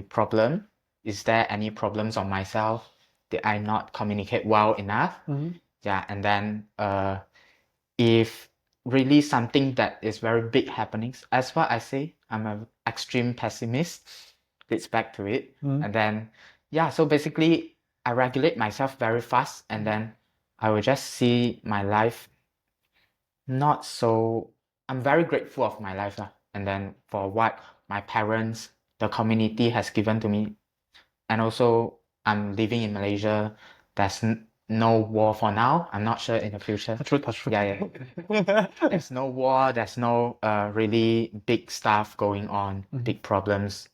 problem. Is there any problems on myself? Did I not communicate well enough? Yeah, and then if really something that is very big happenings, as what I say, I'm an extreme pessimist. It's back to it. And then so basically I regulate myself very fast, and then I will just see my life not so. I'm very grateful of my life lah, and then for what my parents, the community has given to me, and also I'm living in Malaysia. There's no war for now. I'm not sure in the future. That's true. Yeah. There's no war. There's no really big stuff going on, big problems,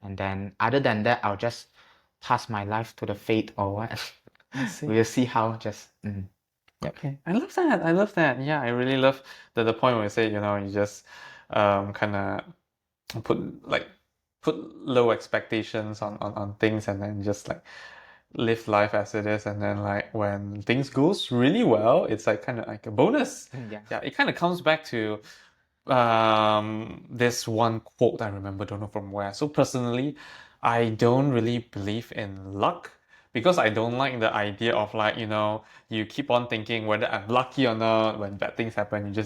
and then other than that, I'll just pass my life to the fate or what. We'll see how. Okay, I love that. I love that. Yeah, I really love the point where you say, you just kind of put low expectations on things, and then just like live life as it is, and then like when things goes really well, it's like kind of like a bonus. Yeah, it kind of comes back to this one quote I remember, don't know from where. So personally, I don't really believe in luck, because I don't like the idea of like, you keep on thinking whether I'm lucky or not. When bad things happen, you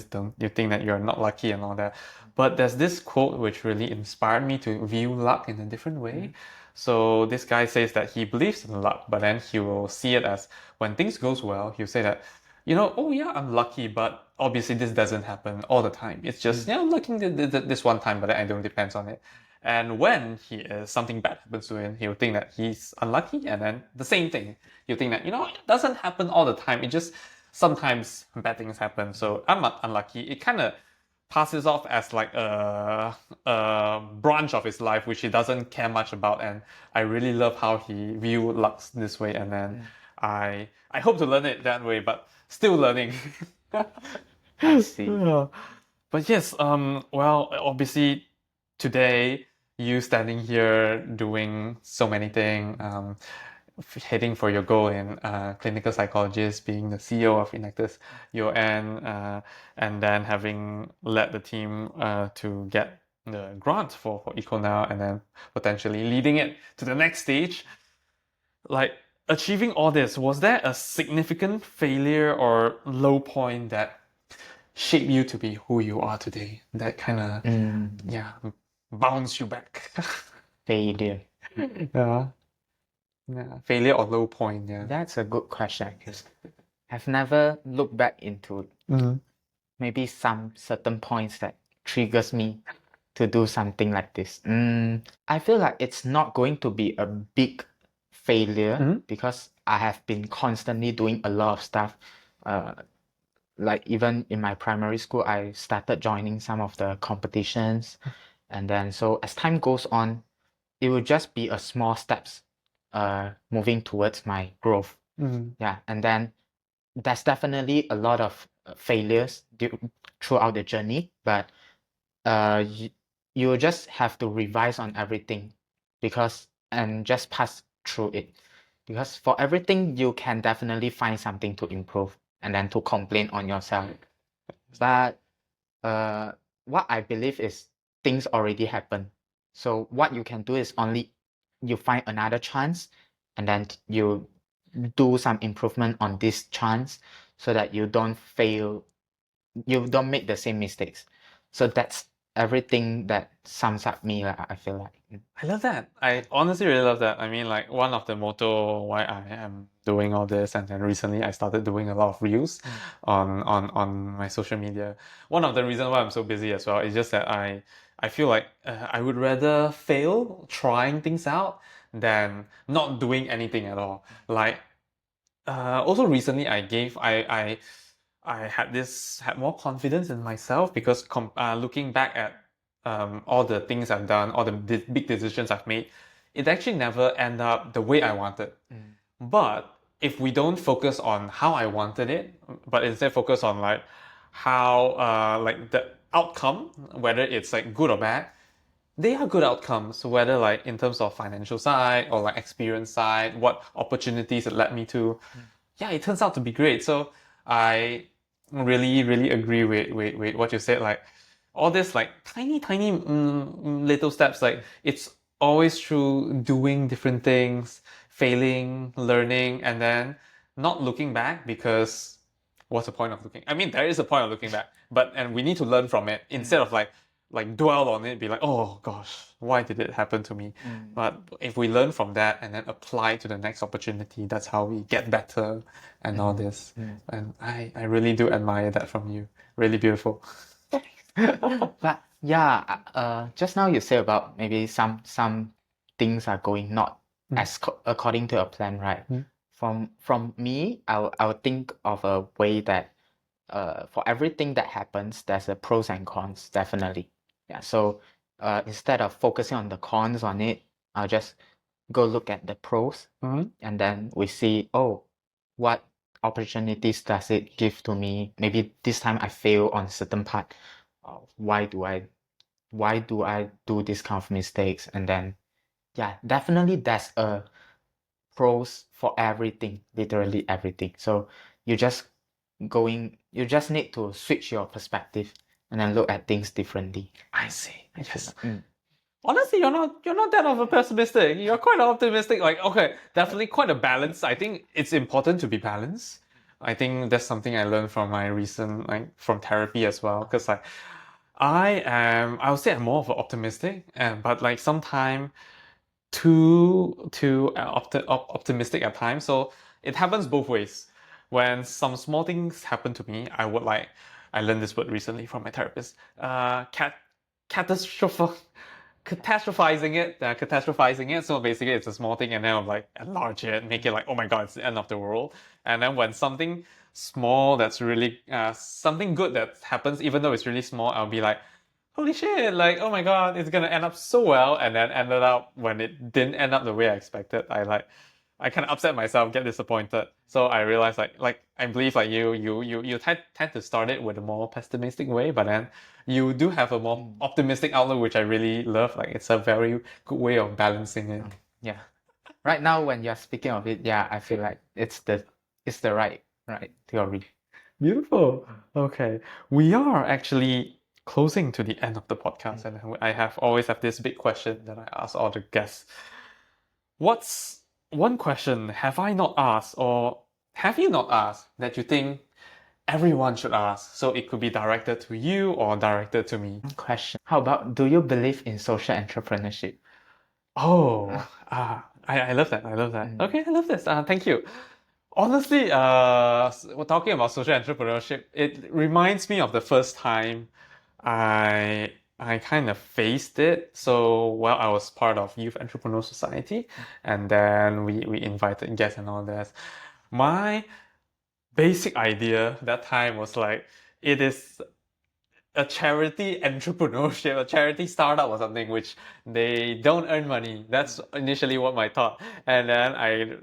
think that you're not lucky and all that. But there's this quote which really inspired me to view luck in a different way. So this guy says that he believes in luck, but then he will see it as when things goes well, he'll say that, oh yeah, I'm lucky, but obviously this doesn't happen all the time. It's just, I'm lucky this one time, but I don't depend on it. And when something bad happens to him, he'll think that he's unlucky, and then the same thing. He'll think that, it doesn't happen all the time. It just sometimes bad things happen. So I'm not unlucky. It kind of passes off as like a branch of his life which he doesn't care much about, and I really love how he view luck this way, and then I hope to learn it that way, but still learning. I see. But yes, well, obviously today you standing here doing so many things, heading for your goal in clinical psychologist, being the CEO of Enactus, and then having led the team to get the grant for EcoNow, and then potentially leading it to the next stage. Like, achieving all this, was there a significant failure or low point that shaped you to be who you are today? That kind of, bounce you back. Failure. Yeah. Yeah, failure or low point, yeah. That's a good question. I've never looked back into maybe some certain points that triggers me to do something like this. I feel like it's not going to be a big failure because I have been constantly doing a lot of stuff. Like even in my primary school, I started joining some of the competitions, and then so as time goes on, it will just be a small steps moving towards my growth. Yeah, and then there's definitely a lot of failures throughout the journey, but you just have to revise on everything and just pass through it, because for everything you can definitely find something to improve and then to complain on yourself. But what I believe is things already happen. So what you can do is only you find another chance, and then you do some improvement on this chance so that you don't make the same mistakes. So that's everything that sums up me, I feel like. I love that. I honestly really love that. I mean, like, one of the motto why I am doing all this, and then recently I started doing a lot of reels on my social media. One of the reasons why I'm so busy as well is just that I feel like I would rather fail trying things out than not doing anything at all. Like, also recently I had more confidence in myself, because looking back at all the things I've done, all the big decisions I've made, it actually never ended up the way I wanted. But if we don't focus on how I wanted it, but instead focus on like how like the outcome, whether it's like good or bad, they are good outcomes, whether like in terms of financial side or like experience side, what opportunities it led me to. Yeah, it turns out to be great. So I really, really agree with what you said. Like, all this like tiny, tiny little steps, like it's always through doing different things, failing, learning, and then not looking back, because what's the point of looking? I mean, there is a point of looking back, and we need to learn from it instead of like dwell on it, be like, oh gosh, why did it happen to me? But if we learn from that and then apply to the next opportunity, that's how we get better and all this. And I really do admire that from you. Really beautiful. But yeah, just now you say about maybe some things are going not as according to a plan, right? From me, I'll think of a way that for everything that happens, there's a pros and cons, definitely. Yeah. So instead of focusing on the cons on it, I'll just go look at the pros, and then we see, oh, what opportunities does it give to me? Maybe this time I fail on certain part. Why do I do this kind of mistakes? And then yeah, definitely there's a pros for everything, literally everything. So you just need to switch your perspective and then look at things differently. I see. Yes. Honestly, you're not that of a pessimistic. You're quite optimistic. Like, okay, definitely quite a balance. I think it's important to be balanced. I think that's something I learned from my recent, like, from therapy as well. Because like, I would say I'm more of an optimistic, but like sometimes too optimistic at times. So it happens both ways. When some small things happen to me, I learned this word recently from my therapist. Catastrophe. Catastrophizing it. So basically, it's a small thing, and then I'm like enlarge it, make it like, oh my god, it's the end of the world. And then when something small that's really something good that happens, even though it's really small, I'll be like, holy shit, like, oh my god, it's gonna end up so well. And then ended up when it didn't end up the way I expected, I kind of upset myself, get disappointed. So I realized I believe like you tend to start it with a more pessimistic way, but then you do have a more optimistic outlook, which I really love. Like it's a very good way of balancing it. Yeah. Right now, when you're speaking of it, yeah, I feel like it's the right theory. Beautiful. Okay. We are actually closing to the end of the podcast, and I always have this big question that I ask all the guests. What's one question have I not asked, or have you not asked, that you think everyone should ask? So it could be directed to you or directed to me. Question. How about, do you believe in social entrepreneurship? Oh, I love that. I love that. Okay, I love this. Thank you. Honestly, we're talking about social entrepreneurship. It reminds me of the first time I kind of faced it. So, well, I was part of Youth Entrepreneur Society, and then we invited guests and all that. My basic idea that time was like, it is a charity entrepreneurship, a charity startup or something, which they don't earn money. That's initially what my thought. And then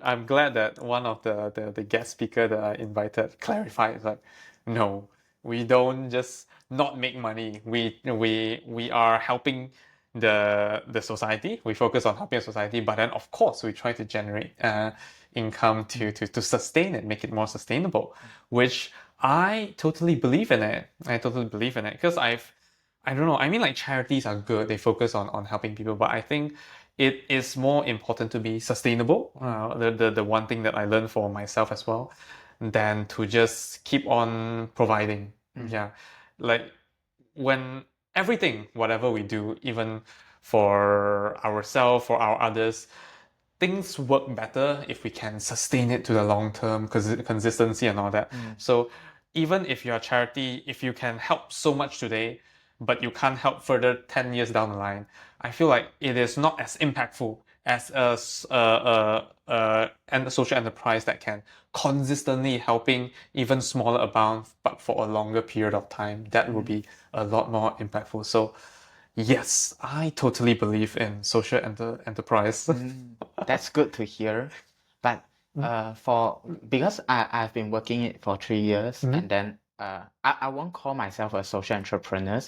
I'm glad that one of the guest speaker that I invited clarified, like, no, we don't just not make money. We are helping the society. We focus on helping the society, but then of course we try to generate income to sustain it, make it more sustainable, which I totally believe in it. I totally believe in it because I don't know. I mean, like charities are good. They focus on helping people, but I think it is more important to be sustainable. The one thing that I learned for myself as well, than to just keep on providing. Yeah, like when everything, whatever we do, even for ourselves, for our others, things work better if we can sustain it to the long term, because consistency and all that. So even if you're a charity, if you can help so much today, but you can't help further 10 years down the line, I feel like it is not as impactful as a social enterprise that can consistently helping even smaller amounts, but for a longer period of time. That will be a lot more impactful. So yes, I totally believe in social enterprise. That's good to hear. But because I've been working it for 3 years, and then I won't call myself a social entrepreneur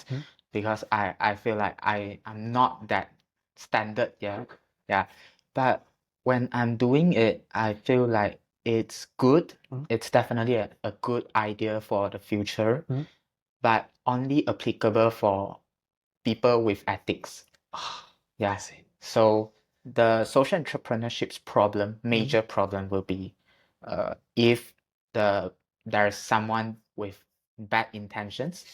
because I feel like I'm not that standard yet. Yeah. But when I'm doing it, I feel like it's good. It's definitely a good idea for the future, but only applicable for people with ethics. Yeah. So the social entrepreneurship's major problem will be if there's someone with bad intentions,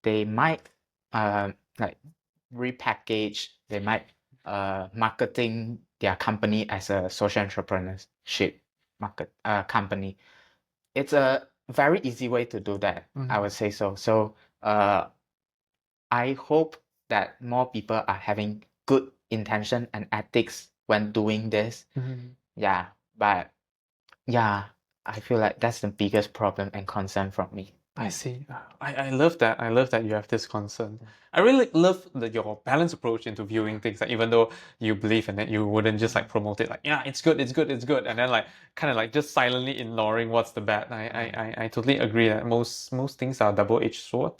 they might like repackage, they might marketing their company as a social entrepreneurship company. It's a very easy way to do that, I would say so. So I hope that more people are having good intention and ethics when doing this. Yeah, but yeah, I feel like that's the biggest problem and concern from me. I see. I love that. I love that you have this concern. I really love your balanced approach into viewing things. Like even though you believe in it, you wouldn't just like promote it like, yeah, it's good, it's good, it's good, and then like kind of like just silently ignoring what's the bad. I totally agree that most things are double-edged sword.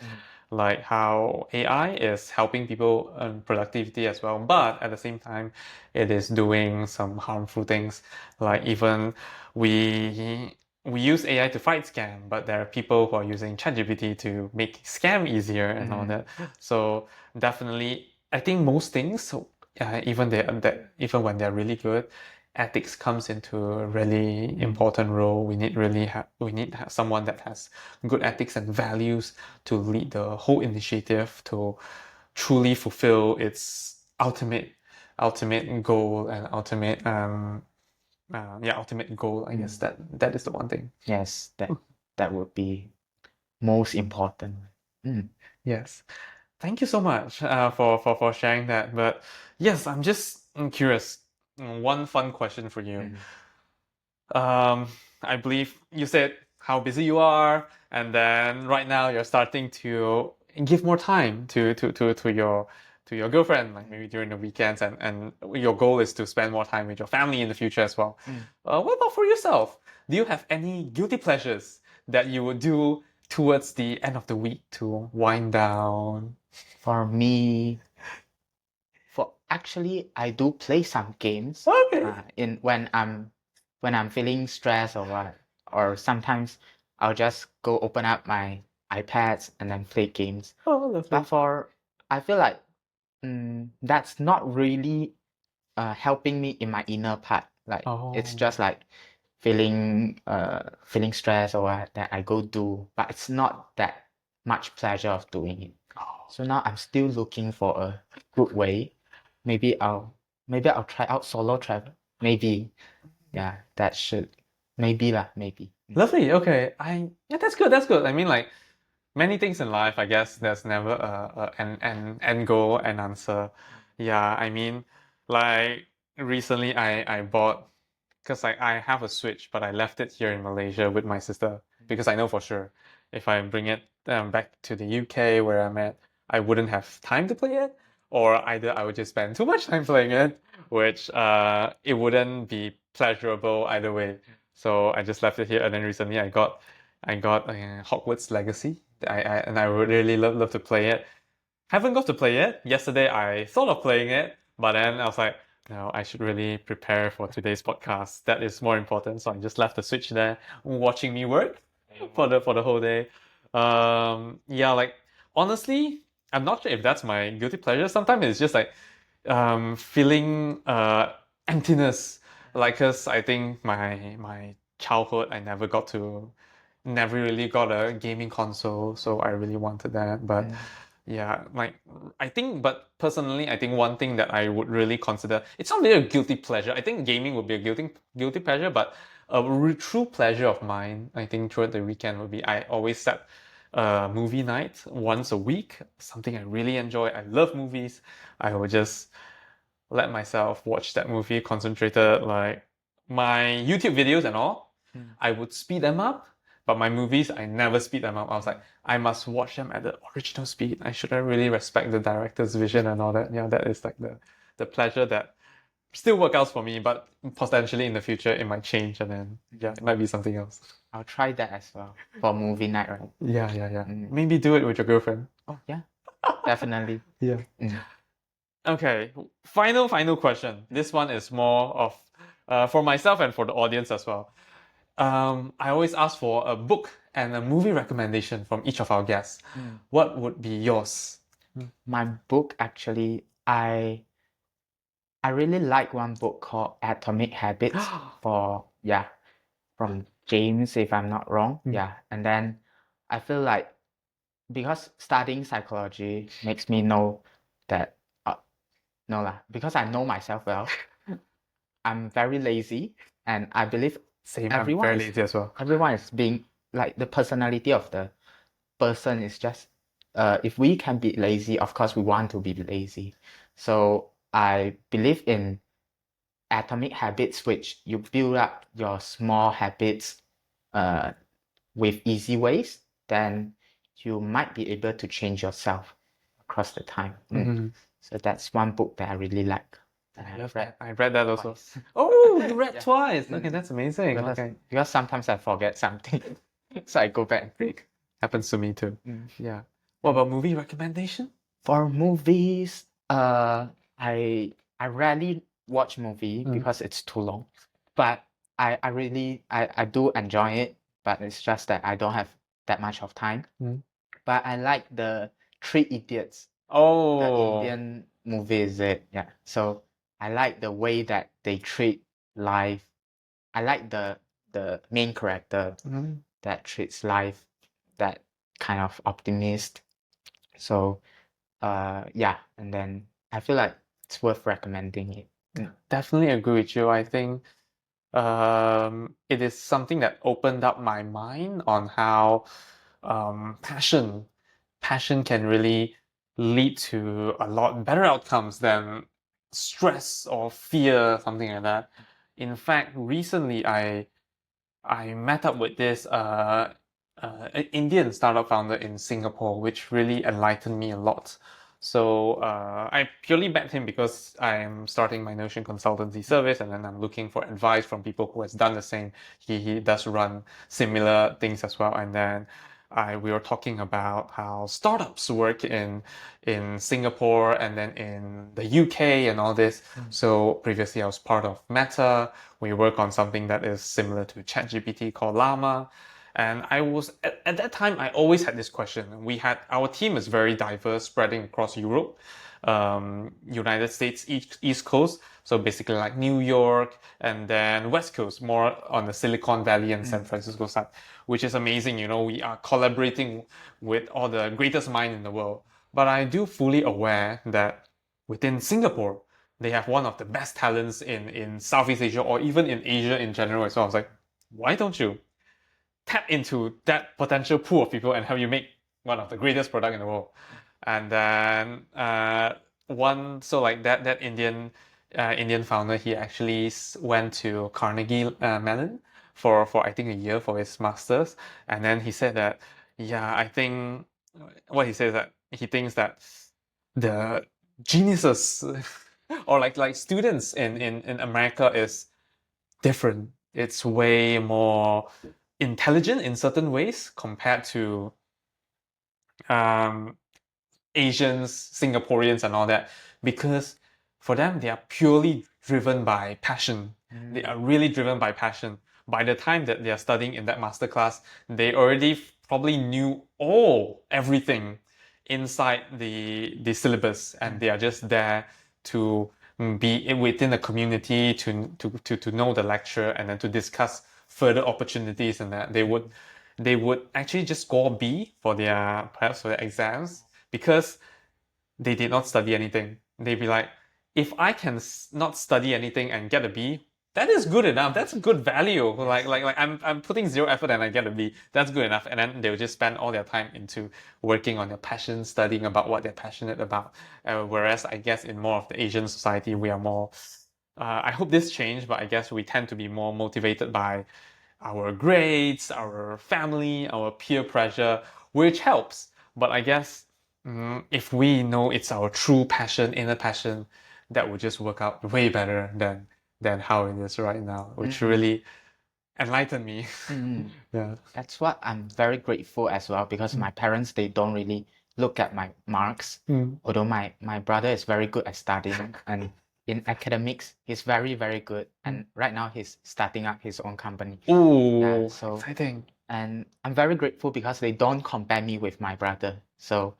Like how AI is helping people earn productivity as well, but at the same time, it is doing some harmful things. Like even we use AI to fight scam, but there are people who are using ChatGPT to make scam easier and all that. So definitely, I think most things, even when they're really good, ethics comes into a really important role. We need someone that has good ethics and values to lead the whole initiative to truly fulfill its ultimate ultimate goal and ultimate ultimate goal. I guess that is the one thing. Yes, that would be most important. Yes. Thank you so much for sharing that. But yes, I'm just curious. One fun question for you. I believe you said how busy you are, and then right now you're starting to give more time to your girlfriend, like maybe during the weekends, and your goal is to spend more time with your family in the future as well. What about for yourself? Do you have any guilty pleasures that you would do towards the end of the week to wind down? For me, actually, I do play some games. Okay. When I'm feeling stressed or what, or sometimes I'll just go open up my iPads and then play games. Oh, lovely. But I feel like that's not really helping me in my inner part. Like it's just like feeling stressed or what that I go do, but it's not that much pleasure of doing it. So now I'm still looking for a good way. Maybe I'll try out solo travel. Maybe, yeah, that should maybe. Lovely. Okay. That's good. That's good. I mean, like many things in life, I guess there's never an end goal, an answer. Yeah. I mean, like recently I bought because I have a Switch, but I left it here in Malaysia with my sister because I know for sure if I bring it back to the UK where I'm at, I wouldn't have time to play it, or either I would just spend too much time playing it, which it wouldn't be pleasurable either way. So I just left it here, and then recently I got Hogwarts Legacy. I would really love to play it. Haven't got to play it. Yesterday I thought of playing it, but then I was like, no, I should really prepare for today's podcast. That is more important. So I just left the Switch there, watching me work for the whole day. Yeah, like honestly, I'm not sure if that's my guilty pleasure. Sometimes it's just like feeling emptiness. Like, cause I think my childhood I never really got a gaming console, so I really wanted that. But yeah, like I think, but personally, I think one thing that I would really consider, it's not really a guilty pleasure. I think gaming would be a guilty pleasure, but a true pleasure of mine, I think throughout the weekend would be I always set a movie night once a week, something I really enjoy. I love movies. I would just let myself watch that movie concentrated, like my YouTube videos and all. I would speed them up, but my movies, I never speed them up. I was like, I must watch them at the original speed. I should really respect the director's vision and all that. Yeah, that is like the pleasure that still works out for me, but potentially in the future it might change, and then yeah, it might be something else. I'll try that as well for movie night, right? Yeah. Maybe do it with your girlfriend. Oh yeah, definitely. Yeah. Okay, final question. This one is more of for myself and for the audience as well. I always ask for a book and a movie recommendation from each of our guests. What would be yours? My book, actually, I really like one book called Atomic Habits from James, if I'm not wrong. Yeah, and then I feel like because studying psychology makes me know that no lah, because I know myself well, I'm very lazy, and I believe Same, I'm very lazy as well. everyone is being like the personality of the person is just if we can be lazy, of course we want to be lazy. So I believe in atomic habits, which you build up your small habits with easy ways, then you might be able to change yourself across the time. So that's one book that I really like. I read that also. Oh, you read twice. Okay, that's amazing. Because sometimes I forget something, so I go back and read. Happens to me too. Yeah. What about movie recommendation? For movies, I rarely watch movie because it's too long. But I really do enjoy it, but it's just that I don't have that much of time. But I like the Three Idiots. The Indian movie is it? Yeah. So I like the way that they treat life. I like the main character that treats life that kind of optimist. So yeah, and then I feel like it's worth recommending it. Definitely agree with you. I think it is something that opened up my mind on how passion can really lead to a lot better outcomes than stress or fear, something like that. In fact, recently I met up with this Indian startup founder in Singapore, which really enlightened me a lot. So I purely met him because I'm starting my Notion consultancy service, and then I'm looking for advice from people who has done the same. He does run similar things as well, and then we were talking about how startups work in Singapore and then in the UK and all this. So previously I was part of Meta. We work on something that is similar to ChatGPT called Llama. And I was at that time I always had this question. Our team is very diverse, spreading across Europe, United States, East Coast. So basically like New York, and then West Coast, more on the Silicon Valley and San Francisco side, which is amazing. We are collaborating with all the greatest minds in the world. But I do fully aware that within Singapore, they have one of the best talents in Southeast Asia or even in Asia in general. So I was like, why don't you tap into that potential pool of people and help you make one of the greatest product in the world? And then so like that Indian founder, he actually went to Carnegie Mellon for I think a year for his masters, and then he said that I think what he says is that he thinks that the geniuses or like students in America is different. It's way more intelligent in certain ways compared to Asians, Singaporeans, and all that, because for them, they are purely driven by passion. They are really driven by passion. By the time that they are studying in that masterclass, they already probably knew everything inside the syllabus, and they are just there to be within the community to know the lecture and then to discuss further opportunities, and that they would actually just score B for perhaps for their exams because they did not study anything. They'd be like, if I can not study anything and get a B, that is good enough. That's a good value. Like I'm putting zero effort and I get a B. That's good enough. And then they'll just spend all their time into working on their passion, studying about what they're passionate about. Whereas I guess in more of the Asian society, we are more. I hope this changed, but I guess we tend to be more motivated by our grades, our family, our peer pressure, which helps. But I guess if we know it's our true passion, inner passion, that would just work out way better than how it is right now, which really enlightened me. Yeah. That's what I'm very grateful as well, because my parents, they don't really look at my marks. Although my brother is very good at studying and in academics, he's very, very good. And right now he's starting up his own company. Ooh, so exciting. And I'm very grateful because they don't compare me with my brother. So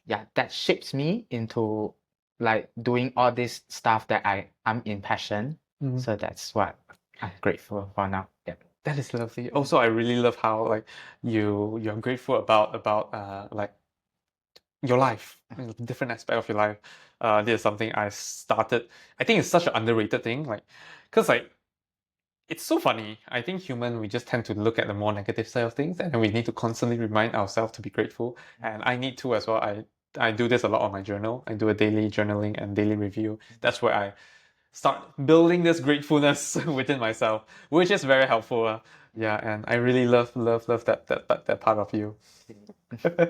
yeah, that shapes me into like doing all this stuff that I'm in passion. So that's what I'm grateful for now. Yeah. That is lovely. Also, I really love how like you're grateful about like your life, different aspect of your life. This is something I started. I think it's such an underrated thing, like, cause like it's so funny. I think we just tend to look at the more negative side of things, and then we need to constantly remind ourselves to be grateful. And I need to as well. I do this a lot on my journal. I do a daily journaling and daily review. That's where I start building this gratefulness within myself, which is very helpful. Yeah, and I really love that part of you. Yeah.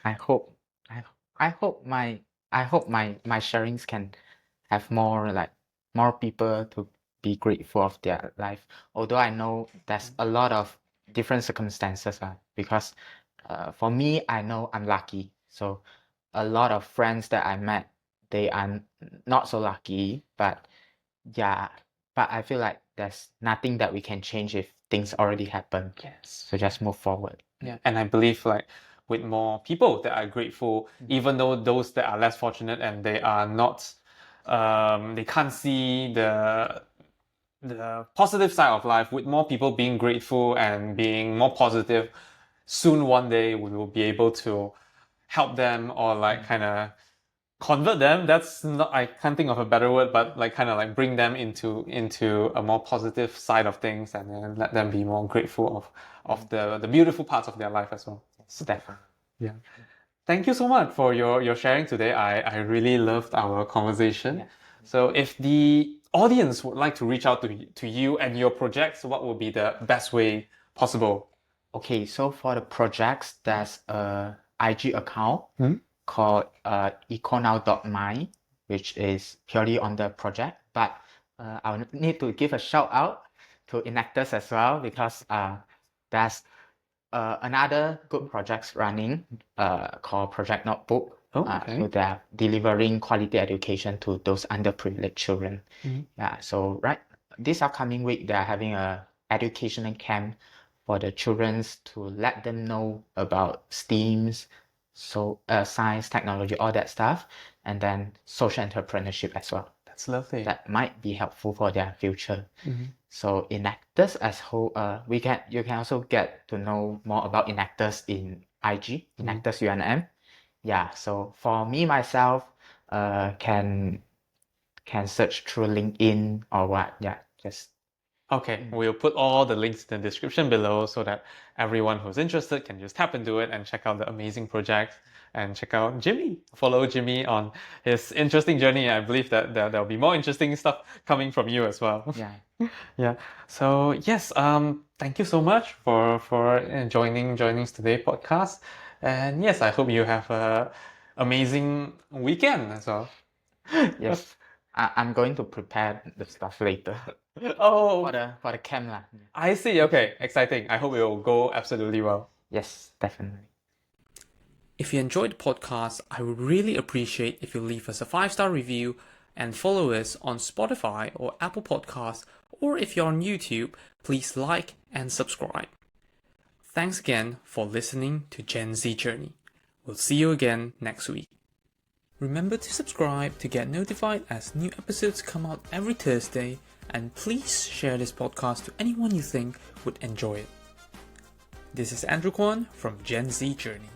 I hope my sharings can have more people to be grateful of their life. Although I know there's a lot of different circumstances, because for me, I know I'm lucky. So a lot of friends that I met, they are not so lucky. But yeah, but I feel like there's nothing that we can change if things already happened. Yes. So just move forward. Yeah, and I believe like with more people that are grateful, even though those that are less fortunate and they are not, they can't see the positive side of life. With more people being grateful and being more positive, soon one day we will be able to help them or like kind of convert them. That's not, I can't think of a better word, but like kind of like bring them into a more positive side of things, and then let them be more grateful of the beautiful parts of their life as well. Definitely. Yeah. Thank you so much for your sharing today. I really loved our conversation. Yeah. So if the audience would like to reach out to you and your projects, what would be the best way possible? Okay, so for the projects, there's a IG account called EcoNow.my, which is purely on the project. But I'll need to give a shout out to Enactus as well, because there's another good projects running called Project Notebook. Oh, okay. So they're delivering quality education to those underprivileged children. Yeah, so this upcoming week, they're having a educational camp for the children to let them know about STEAMs, so science, technology, all that stuff, and then social entrepreneurship as well. That's lovely. That might be helpful for their future. So Enactus as whole, you can also get to know more about Enactus in IG, Enactus UNM. Yeah, so for me myself, can search through LinkedIn or what. Yeah, just Okay, we'll put all the links in the description below so that everyone who's interested can just tap into it and check out the amazing project, and check out Jimmy. Follow Jimmy on his interesting journey. I believe that there'll be more interesting stuff coming from you as well. yeah. Yeah. So yes, thank you so much for joining today's podcast. And yes, I hope you have a amazing weekend as well. Yes, I'm going to prepare the stuff later Oh, for the camp lah. I see. Okay, exciting. I hope it will go absolutely well. Yes, definitely. If you enjoyed the podcast, I would really appreciate if you leave us a 5-star review and follow us on Spotify or Apple Podcasts, or if you're on YouTube, please like and subscribe. Thanks again for listening to Gen Z Journey. We'll see you again next week. Remember to subscribe to get notified as new episodes come out every Thursday, and please share this podcast to anyone you think would enjoy it. This is Andrew Kuan from Gen Z Journey.